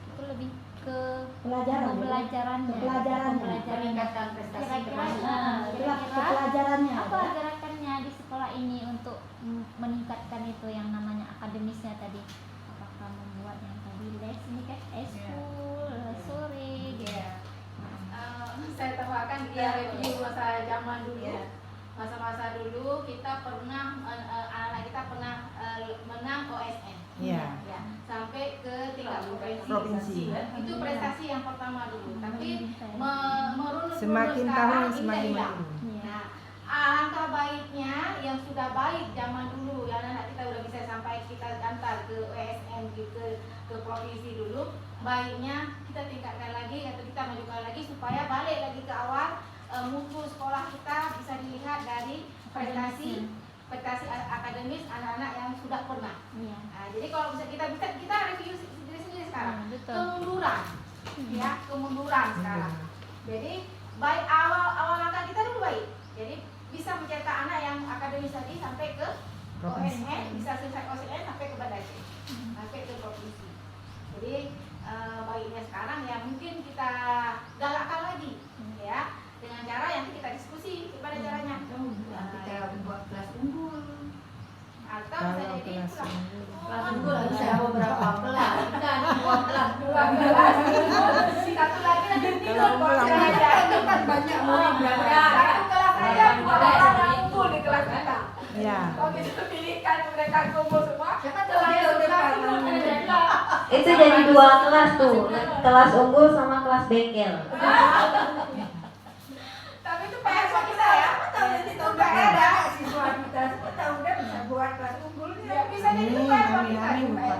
itu lebih ke Pelajaran. pembelajarannya. Meningkatkan prestasi Kira-kira Pelajarannya. apa gerakannya di sekolah ini untuk meningkatkan itu yang namanya akademisnya tadi? Apakah membuat yang tadi les ini kan eskul sore gitu? Saya tambahkan review masa zaman dulu. Masa-masa dulu kita pernah anak-anak kita pernah menang OSN. Iya. Ya, sampai ke tingkat Provinsi. Itu prestasi yang pertama dulu. Tapi merunut Semakin tahun semakin hilang. menurun. Nah, alangkah baiknya yang sudah baik zaman dulu, yang anak kita udah bisa sampai kita antar ke OSN ke provinsi dulu, baiknya kita tingkatkan lagi atau kita majukan lagi supaya balik lagi ke awal, mutu sekolah kita bisa dilihat dari prestasi akademis anak-anak yang sudah pernah. Iya. Nah, jadi kalau kita review diri sendiri sekarang, Betul. kemunduran sekarang. Jadi baik awal langkah kita dulu baik. Jadi bisa mencetak anak yang akademis tadi sampai ke OSN, bisa selesai OSN sampai ke Badai, sampai ke provinsi. Jadi baiknya sekarang ya mungkin kita galakkan lagi, ya, dengan cara yang kita diskusi gimana caranya. Kita buat kelas unggul. Atau bisa Kalau jadi kelas Kelas unggul bisa beberapa kelas, kan 12 satu lagi nanti Kalau unggul kan banyak murid satu kelas aja 2 orang unggul di kelas kita. Ya. Kalau kita pilihkan mereka kumpul semua, kelas Itu jadi 2 kelas tuh, kelas unggul sama kelas bengkel. tapi itu PR buat kita ya. Itu PR ya. Siswa kita semua tahu kan bisa buat kelas unggul. Ya, bisa jadi itu PR buat kita.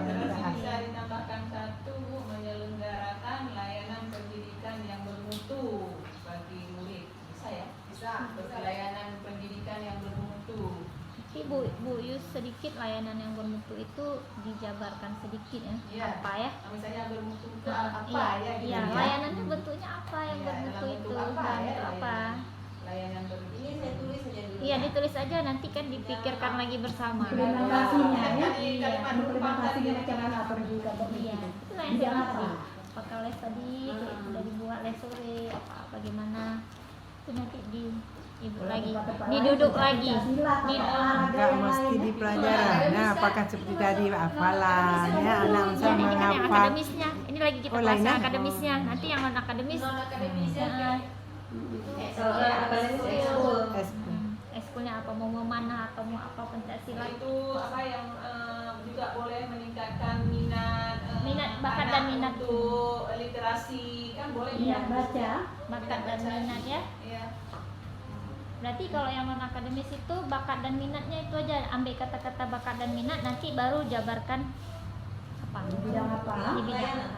Terus bisa ditambahkan satu, menyelenggarakan layanan pendidikan yang bermutu bagi murid. Bisa ya? Bisa. Layanan pendidikan yang bermutu. Tapi Bu Yus, sedikit layanan yang bermutu itu dijabarkan sedikit ya. Iya. Apa ya? Misalnya bermutu itu apa Iya, ya? gitu iya. ya. Layanannya bentuknya apa yang Iya, bermutu dalam itu? bentuk apa ya? Bentuk apa? Layanan bermutu. Ini saya tulis saja dulu. Iya, ditulis aja, nanti kan dipikirkan lagi bersama. Implementasinya ya. Iya. Implementasinya macam mana pergi ke Iya, itu lah yang saya tadi. Apakah les tadi sudah dibuat les sore apa gimana? Itu nanti ibu lagi diduduk lagi. Enggak mesti di pelajaran. Nah, apakah seperti tadi hafalan ya, anak bisa Ini kan yang menghafal. akademisnya. Ini lagi kita Oh, bahas lainnya? akademisnya. Nanti yang non akademis. Non-akademisnya Kalau akademis ekskul. Eskulnya apa, mau memanah atau mau apa pencaksilat. Itu apa yang juga boleh meningkatkan minat Bakat dan anak minat. untuk literasi kan boleh Iya, ya? baca. Bakat dan minat ya. Iya. Berarti kalau yang non akademis itu bakat dan minatnya itu aja, ambil kata-kata bakat dan minat, nanti baru jabarkan apa? Di bidang apa? Di bidang apa?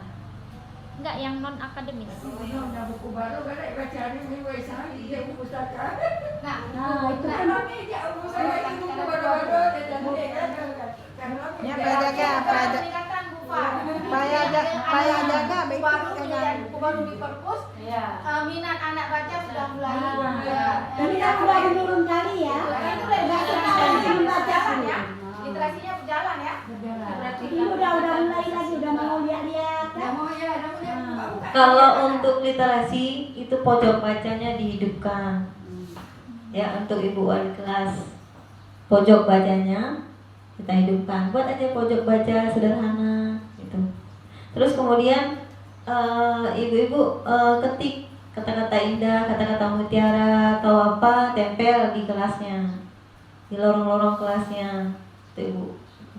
Enggak, yang non akademis. Ada buku baru kan baca hari minggu sehari dia buku pustaka. Nah, Nah, itu kan Dia buku saya itu buku baru-baru dan kan. Ya, pelajaga, pelajaga. peningkatan bufa. Payah jaga, baik Baru itu pendidikan buku baru di perpus. Iya. Minat anak baca sudah mulai. Tapi kan udah menurun kali ya. Itu udah Langsung bacaan ya. Literasinya berjalan ya. Ini udah mulai lagi, udah mau lihat-lihat. Ya mau ya, namanya Kalau untuk literasi itu pojok bacanya dihidupkan. Ya, untuk ibu wali kelas pojok bacanya kita hidupkan. Buat aja pojok baca sederhana gitu. Terus kemudian ibu-ibu ketik kata-kata indah, kata-kata mutiara atau apa, tempel di kelasnya, di lorong-lorong kelasnya. Itu ibu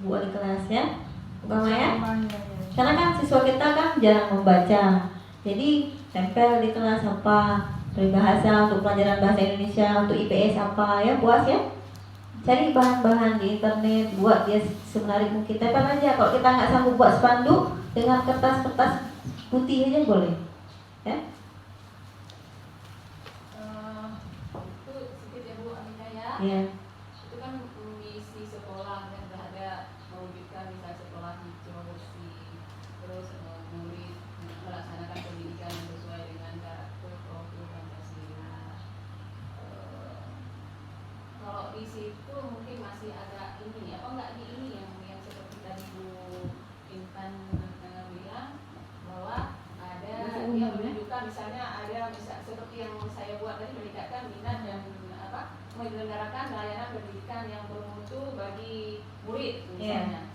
wali kelasnya, Mama ya. Karena kan siswa kita kan jarang membaca, jadi tempel di kelas apa, peribahasa untuk pelajaran bahasa Indonesia, untuk IPS apa ya, puas ya. Cari bahan-bahan di internet, buat dia semenarik mungkin. Tempel aja, kalau kita nggak sanggup buat spanduk dengan kertas-kertas putih aja boleh, ya. Itu sedikit ya Bu Aminah ya. Iya. Itu kan misi sekolah yang ada mewujudkan misalnya sekolah hijau bersih, terus murid melaksanakan pendidikan yang sesuai dengan karakter profil Pancasila. Kalau di situ mungkin masih ada ini apa enggak di ini yang seperti tadi Bu Intan bilang bahwa ada menentukan misalnya ada seperti yang saya buat tadi, meningkatkan minat dan menyelenggarakan layanan pendidikan yang bermutu bagi murid misalnya.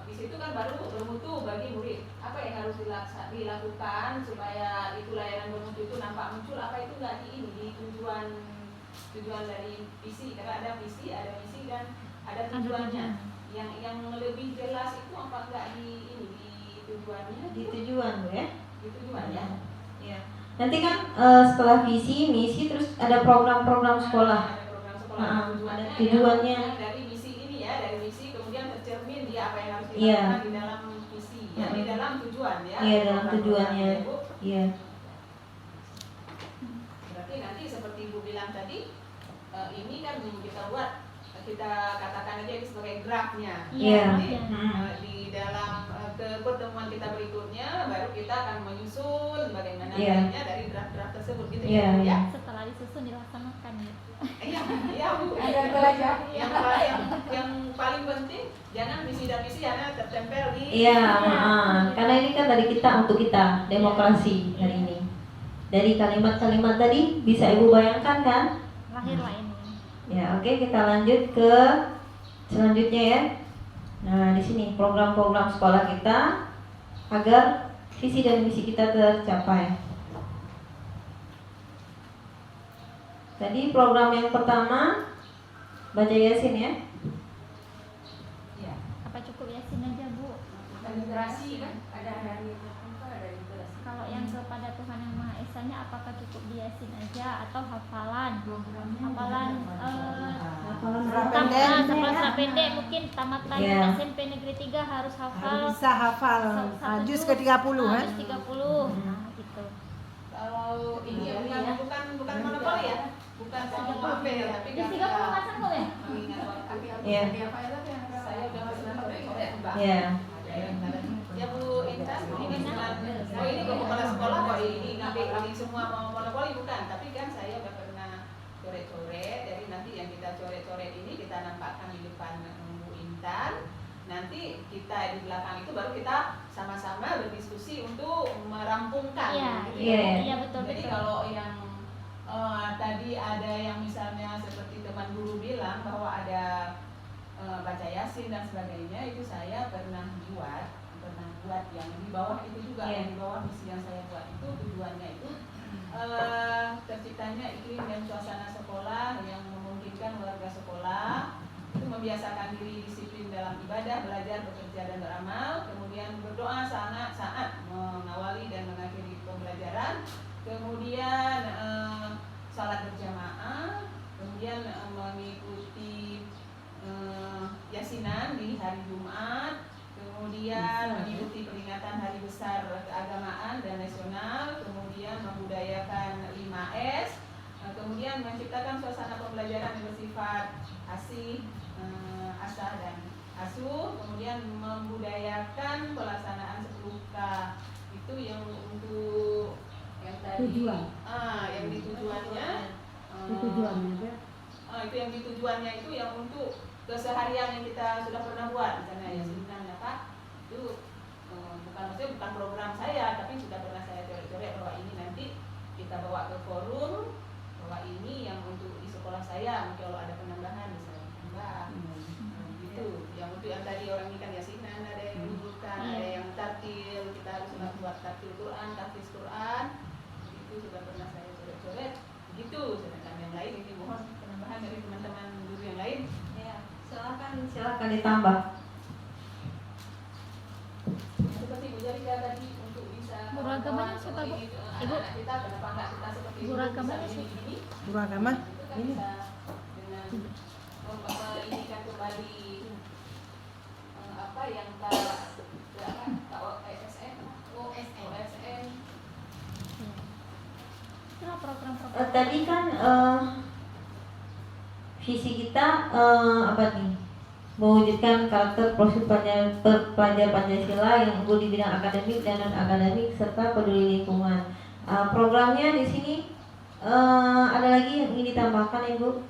Di situ kan baru bermutu bagi murid. Apa yang harus dilakukan supaya itu layanan bermutu itu nampak muncul? Apa itu nggak di tujuan dari visi? Karena ada visi, ada misi dan ada tujuannya. Yang lebih jelas itu apa nggak di tujuannya? Di tujuan ya. Di tujuan ya. Ya. Nanti kan setelah visi, misi, terus ada program-program sekolah. Ada program sekolah. Ada tujuannya. Yang dari misi ini ya, dari misi kemudian tercermin di apa yang harus Iya. dilakukan di dalam visi, ya, di dalam tujuan ya. Iya, dalam tujuannya. Ya, Bu. Iya. Berarti nanti seperti Ibu bilang tadi, ini kan kita buat, kita katakan aja ini sebagai draftnya. Iya. Nanti, di dalam ke pertemuan kita berikutnya baru kita akan menyusun bagaimana Iya. caranya dari draft-draft tersebut gitu Iya, ya. iya. Setelah disusun dilaksanakan ya. Iya Bu. Ada belajar. Yang paling penting jangan visi dan misi hanya tertempel di. Iya, karena ini kan dari kita untuk kita, demokrasi hari ini. Dari kalimat-kalimat tadi bisa Ibu bayangkan kan? Lahirlah ini. Ya, oke, kita lanjut ke selanjutnya ya. Nah, di sini program-program sekolah kita agar visi dan misi kita tercapai. Tadi program yang pertama baca Yasin ya. Iya. Apa cukup Yasin aja, Bu? Literasi kan. Ada literasi. Kalau yang kepada Tuhan Yang Maha Esa-nya apakah cukup di Yasin aja atau hafalan? Hafalan sekolah pendek mungkin tamatan Iya. SMP Negeri 3 harus hafal. Bisa hafal juz ke-30 kan? Juz 30. Nah, gitu. Kalau ini ya bukan monopoli ya. Bukan sama ya, tapi Juz 30 nggak sanggup ya? Iya. Saya udah pernah korek-korek Mbak. Iya. Ya Bu Intan, ini bukan kepala sekolah kok ini ngambil semua mau monopoli bukan, tapi kan saya udah pernah coret-coret, jadi nanti yang kita coret-coret ini kita nampakkan di depan Bu Intan, nanti kita di belakang itu baru kita sama-sama berdiskusi untuk merampungkan. Iya, gitu iya, ya. iya, betul, Jadi betul. kalau yang tadi ada yang misalnya seperti teman guru bilang bahwa ada baca Yasin dan sebagainya, itu saya pernah buat yang di bawah itu juga, Iya. yang di bawah misi yang saya buat itu tujuannya itu terciptanya iklim dan suasana sekolah yang memungkinkan warga sekolah itu membiasakan diri disiplin dalam ibadah, belajar, bekerja dan beramal, kemudian berdoa saat mengawali dan mengakhiri pembelajaran, kemudian salat berjamaah, kemudian mengikuti yasinan di hari Jumat, kemudian mengikuti peringatan hari besar keagamaan dan nasional, kemudian membudayakan 5S, kemudian menciptakan suasana pembelajaran yang bersifat asih, asah dan asuh, kemudian membudayakan pelaksanaan 10K. Itu yang untuk yang tadi Tujuan. yang di tujuannya itu yang di tujuannya itu yang untuk keseharian yang kita sudah pernah buat, misalnya ya Yasin apa itu bukan program saya, tapi sudah pernah saya coret-coret bahwa ini nanti kita bawa ke forum, bahwa ini yang untuk di sekolah saya, mungkin kalau ada penambahan bisa tambah gitu. Yang untuk yang tadi orang ini kan Yasinan, ada yang menunjukkan, ada yang tartil, kita harus buat tartil Quran, tahfiz Quran, itu sudah pernah saya coret-coret begitu. Sedangkan yang lain ini mohon penambahan dari teman-teman guru yang lain. Silakan ditambah. Seperti Bu Jarida tadi untuk bisa Guru agamanya siapa, Bu? Ibu? anak-anak kita kenapa enggak kita seperti Guru itu, agamanya bisa siapa? ini Guru agama itu kan ini. bisa dengan menginikan kembali apa yang OSN. Itulah program-program. Tadi kan visi kita apa nih? Mewujudkan karakter profil pelajar Pancasila yang unggul di bidang akademik dan non akademik serta peduli lingkungan. Programnya di sini ada lagi yang ingin ditambahkan ya Bu?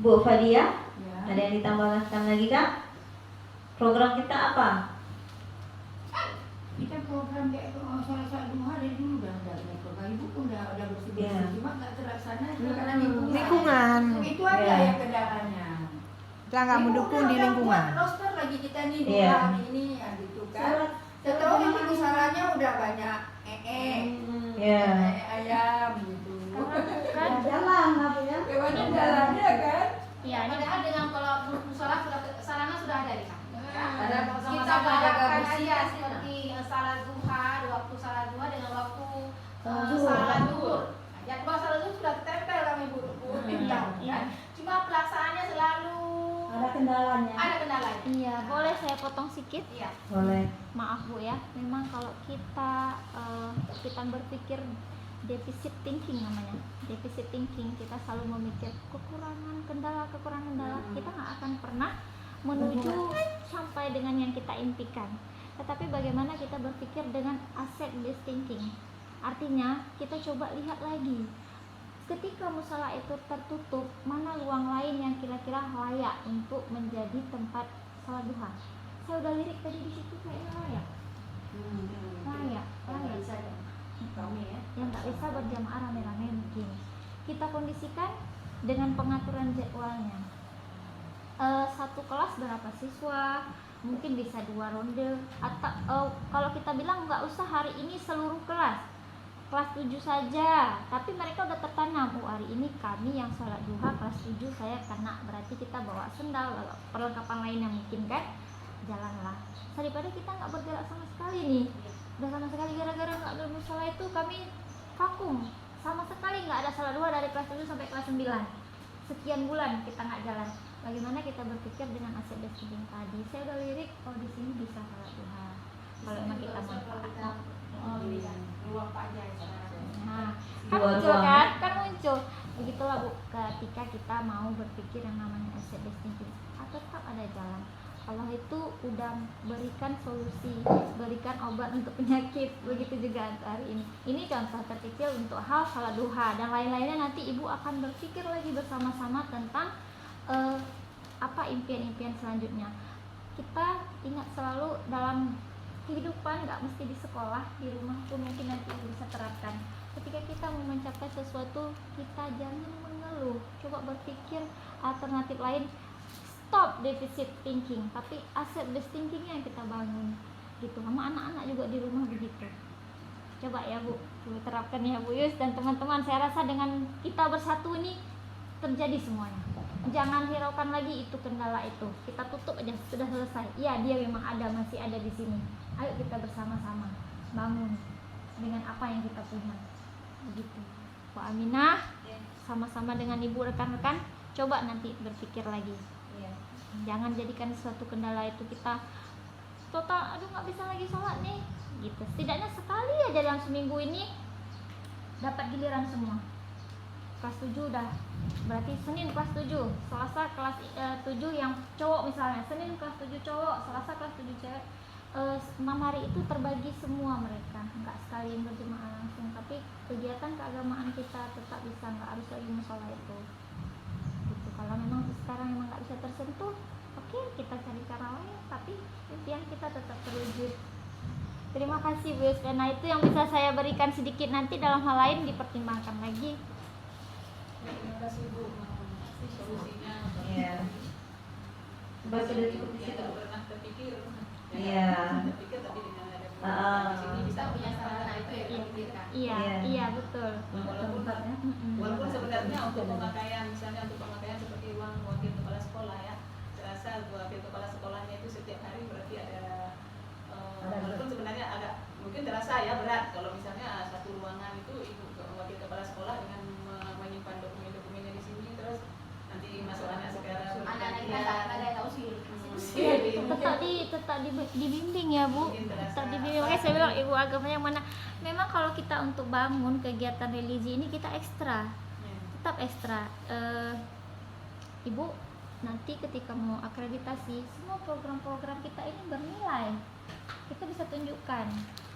Bu Fadia, ada yang ditambahkan lagi Kak? Program kita apa? Kita program kayak sholat duha dari dulu udah ada program ibu pun udah bersih-bersih, cuma nggak terlaksana karena lingkungan. Itu aja yang kendalanya. Kita nggak mendukung di lingkungan. Roster lagi kita nih dua hari ini ya gitu kan. Setelah nanti kisarannya udah banyak ayam gitu. Kan jalan apa ya? Banyak jalannya kan. Ya, padahal dengan kalau musola sudah sarana sudah ada di sana. Ada Kita sama-sama jaga bayangkan bersih aja kan. seperti salat duha, waktu salat duha dengan waktu salat duhur. Jadwal salat duhur sudah tertempel kami Bu. Kan? Cuma pelaksanaannya selalu Ada kendalanya. ada kendalanya. Iya, boleh saya potong sedikit? Iya. Boleh. Maaf Bu ya, memang kalau kita berpikir deficit thinking namanya. Deficit thinking, kita selalu memikir kekurangan kendala, kita nggak akan pernah menuju sampai dengan yang kita impikan. Tetapi bagaimana kita berpikir dengan asset based thinking? Artinya kita coba lihat lagi, ketika musola itu tertutup, mana ruang lain yang kira-kira layak untuk menjadi tempat salat duha? Saya udah lirik tadi di situ kayaknya layak saja. Yang nggak bisa berjamaah rame-rame mungkin. Kita kondisikan dengan pengaturan jadwalnya. Satu kelas berapa siswa? Mungkin bisa 2 ronde. Atau kalau kita bilang nggak usah hari ini seluruh kelas 7 saja, tapi mereka udah tertanam, hari ini kami yang sholat duha kelas 7 saya kena, berarti kita bawa sendal, perlengkapan lain yang mungkin kan, jalanlah. Daripada kita nggak bergerak sama sekali nih, udah sama sekali gara-gara nggak ada musola itu kami vakum, sama sekali nggak ada sholat duha dari kelas 7 sampai kelas 9, sekian bulan kita nggak jalan. Bagaimana kita berpikir dengan aset thinking tadi? Saya udah lirik, di sini bisa sholat duha kalau memang kita manfaatkan. Ruang pajak. Nah, kan muncul. Begitulah Bu, ketika kita mau berpikir yang namanya asset based thinking, tetap ada jalan. Allah itu udah berikan solusi, berikan obat untuk penyakit, begitu juga untuk hari ini. Ini contoh terkecil untuk hal salat duha, dan lain-lainnya nanti Ibu akan berpikir lagi bersama-sama tentang apa impian-impian selanjutnya. Kita ingat selalu dalam kehidupan nggak mesti di sekolah, di rumah pun mungkin nanti bisa terapkan. Ketika kita mau mencapai sesuatu, kita jangan mengeluh, coba berpikir alternatif lain. Stop deficit thinking, tapi asset based thinkingnya yang kita bangun gitu. Sama anak-anak juga di rumah begitu. Coba ya Bu, coba terapkan ya Bu Yus dan teman-teman. Saya rasa dengan kita bersatu ini terjadi semuanya. Jangan hiraukan lagi itu kendala itu, kita tutup aja, sudah selesai. Iya, dia memang ada, masih ada di sini. Ayo kita bersama-sama bangun dengan apa yang kita punya. Begitu. Bu Aminah, sama-sama dengan Ibu rekan-rekan, coba nanti berpikir lagi. Jangan jadikan suatu kendala itu kita total, aduh nggak bisa lagi sholat nih, gitu. Setidaknya sekali aja dalam seminggu ini dapat giliran semua. Kelas 7 udah, berarti Senin kelas 7, Selasa kelas 7 yang cowok misalnya, Senin kelas 7 cowok, Selasa kelas 7 cewek. 6 hari itu terbagi semua mereka, nggak sekali berjemaah langsung, tapi kegiatan keagamaan kita tetap bisa, nggak harus lagi musola itu gitu. Kalau memang sekarang memang nggak bisa tersentuh, oke, kita cari cara lain, tapi impian kita tetap terwujud. Terima kasih Bu Yus, nah itu yang bisa saya berikan sedikit, nanti dalam hal lain dipertimbangkan lagi. Terima kasih Bu, solusinya. Iya. Baca dari cukup di situ. Tidak pernah terpikir. Iya. Terpikir tapi dengan ada di sini bisa punya sarana itu ya dipikirkan. Iya, betul. Walaupun sebenarnya untuk pemakaian, misalnya untuk pemakaian seperti uang wakil kepala sekolah ya, terasa wakil kepala sekolahnya itu setiap hari berarti ada walaupun sebenarnya agak mungkin terasa ya berat kalau misalnya satu ruangan itu ibu wakil kepala sekolah dengan menyimpan dokumen-dokumennya di sini, terus nanti masuk anak sekarang Anak-anak kita nggak tahu sih. Tetap dibimbing ya Bu, tetap dibimbing. Makanya saya bilang ibu agama yang mana, memang kalau kita untuk bangun kegiatan religi ini kita ekstra, tetap ekstra. Ibu nanti ketika mau akreditasi, semua program-program kita ini bernilai, kita bisa tunjukkan.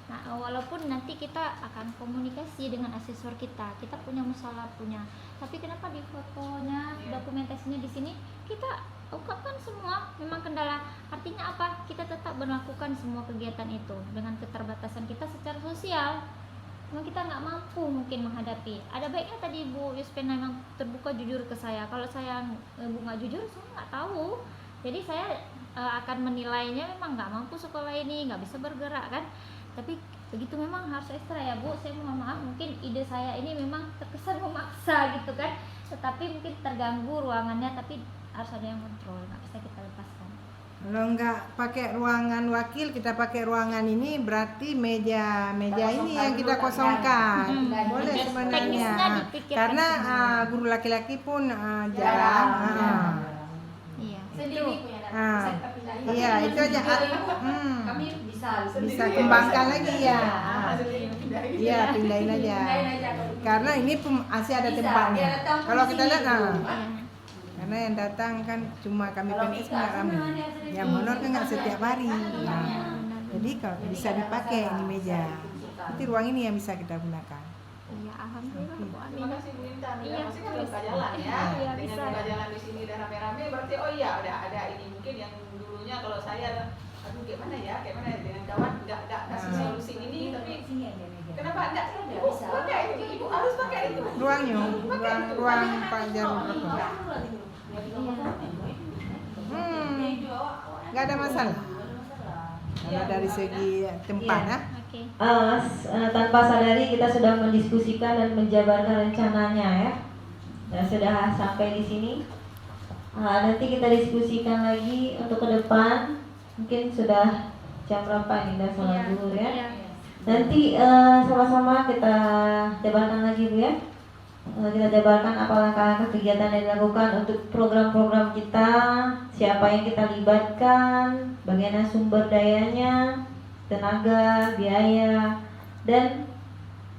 Nah, walaupun nanti kita akan komunikasi dengan asesor kita punya musola punya, tapi kenapa di fotonya, dokumentasinya di sini kita ungkapkan semua. Memang kendala, artinya apa? Kita tetap melakukan semua kegiatan itu dengan keterbatasan kita secara sosial. Memang kita nggak mampu mungkin menghadapi. Ada baiknya tadi Bu Yuspena memang terbuka jujur ke saya. Kalau saya Bu nggak jujur, saya nggak tahu. Jadi saya akan menilainya memang nggak mampu sekolah ini, nggak bisa bergerak kan. Tapi begitu memang harus ekstra ya Bu. Saya mohon maaf, mungkin ide saya ini memang terkesan memaksa gitu kan. Tetapi mungkin terganggu ruangannya, tapi harus ada yang kontrol, nggak bisa kita lepaskan. Kalau nggak pakai ruangan wakil, kita pakai ruangan ini, berarti meja ini yang kita kosongkan. Boleh sebenarnya. Teknisnya dipikirkan Karena semua. guru laki-laki pun jarang. Iya. Sendiri punya data. Ah. Bisa kita pindahin. Iya, itu aja. Kami bisa Bisa kembangkan lagi ya. Iya, pindahin aja. Pindahin aja. Karena ini masih ada Bisa, tempatnya. dia datang Kalau di kita sini. lihat, Iya. karena yang datang kan cuma kami Kalau PNS kita nggak kami. senang, dia sendiri. Yang honor kan nggak setiap hari. Iya, Nah, benar. jadi kalau bisa dipakai ini meja. Nanti ruang ini yang bisa kita gunakan. Iya, alhamdulillah Bu Terima Aminah. kasih Bu Intan. Iya, Ya, pasti kan bisa. buka jalan ya. Iya, Dengan bisa. buka jalan di sini dan rame-rame berarti oh iya ada ini mungkin yang dulunya kalau saya aduh gimana ya dengan kawan nggak kasih solusi ini tapi Sini aja meja. kenapa enggak Nggak ibu bisa. pakai itu ibu harus pakai itu Ruangnya, ruang Pak Jarwo. Nggak ada masalah. Kalau dari segi tempat, Iya. Oke. Tanpa sadari kita sudah mendiskusikan dan menjabarkan rencananya ya. Dan sudah sampai di sini. Nanti kita diskusikan lagi untuk ke depan. Mungkin sudah jam berapa ini, udah sholat Iya. zuhur ya. Iya. Nanti sama-sama kita jabarkan lagi Bu ya. Kita jabarkan apa langkah-langkah kegiatan yang dilakukan untuk program-program kita, siapa yang kita libatkan, bagaimana sumber dayanya, tenaga, biaya, dan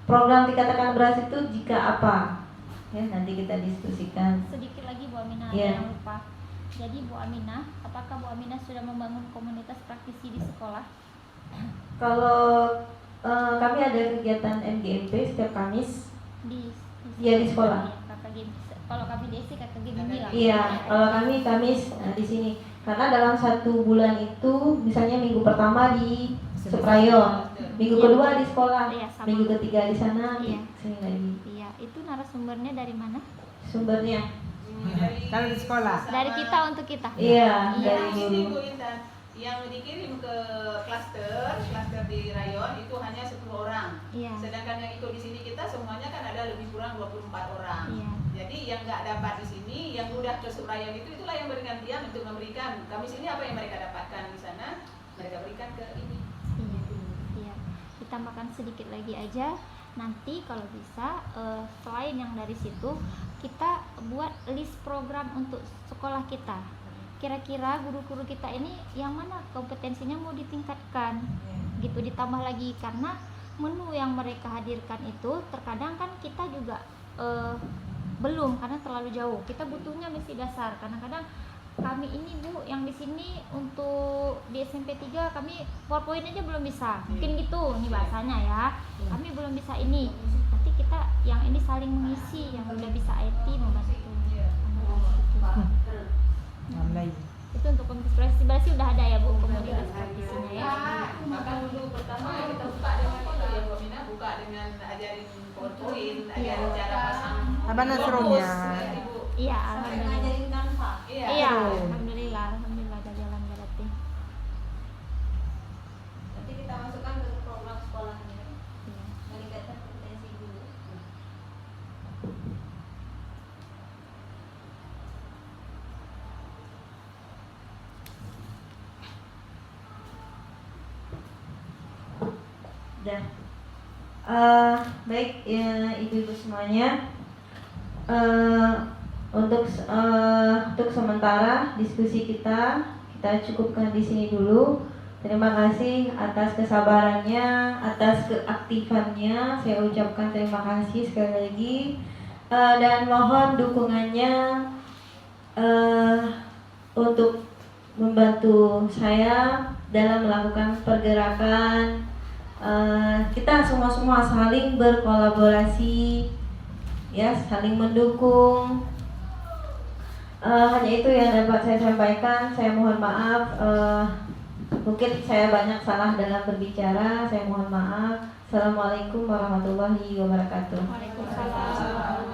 program dikatakan berhasil itu jika apa. Ya, nanti kita diskusikan. Sedikit lagi Bu Aminah, Iya. jangan lupa. Jadi Bu Aminah, apakah Bu Aminah sudah membangun komunitas praktisi di sekolah? Kalau kami ada kegiatan MGMP setiap Kamis. Iya, di sekolah. KKG. Kalau kami di SD KKG Mimi lah. Iya, kalau kami Kamis di sini. Karena dalam 1 bulan itu, misalnya minggu pertama di Suprayon, minggu kedua di sekolah, Iya, sama. minggu ketiga di sana, Iya. sini lagi. Iya, itu narasumbernya dari mana? Sumbernya kalau di sekolah. Dari kita untuk kita. Iya, Iya. dari ini dulu. Bu Intan yang dikirim ke klaster di rayon itu hanya 10 orang. Iya. Sedangkan yang ikut di sini kita semuanya kan ada lebih kurang 24 orang. Iya. Jadi yang nggak dapat di sini, yang udah ke subrayon itulah yang bergantian untuk memberikan. Kami sini apa yang mereka dapatkan di sana, mereka berikan ke ini. Iya. Iya. Kita makan sedikit lagi aja. Nanti kalau bisa selain yang dari situ, kita buat list program untuk sekolah kita. Kira-kira guru-guru kita ini yang mana kompetensinya mau ditingkatkan, gitu, ditambah lagi karena menu yang mereka hadirkan itu terkadang kan kita juga belum, karena terlalu jauh. Kita butuhnya mesti dasar. Kadang-kadang kami ini Bu yang di sini untuk di SMP 3 kami PowerPoint aja belum bisa. Mungkin gitu ini bahasanya ya. Kami belum bisa ini. Nanti kita yang ini saling mengisi, yang udah bisa IT membantu. Mulai. Itu untuk komunitas praktisi udah ada ya Bu komunitas praktisinya ya. Maka dulu pertama kita buka dengan itu ya Bu Mina, buka dengan ajarin PowerPoint, ajarin cara pasang Apa nasrunya? Ibu. Iya, alhamdulillah. Ngajarin Canva. Iya. Iya, alhamdulillah ada jalan berarti. Nanti kita masukkan ke program sekolahnya. Iya. Meningkatkan kompetensi guru. Dah. Baik ya, ibu-ibu semuanya. Untuk sementara diskusi kita cukupkan di sini dulu. Terima kasih atas kesabarannya, atas keaktifannya. Saya ucapkan terima kasih sekali lagi. Dan mohon dukungannya untuk membantu saya dalam melakukan pergerakan. Kita semua saling berkolaborasi, ya, saling mendukung. Hanya itu yang dapat saya sampaikan. Saya mohon maaf. Mungkin saya banyak salah dalam berbicara. Saya mohon maaf. Assalamualaikum warahmatullahi wabarakatuh. Waalaikumsalam.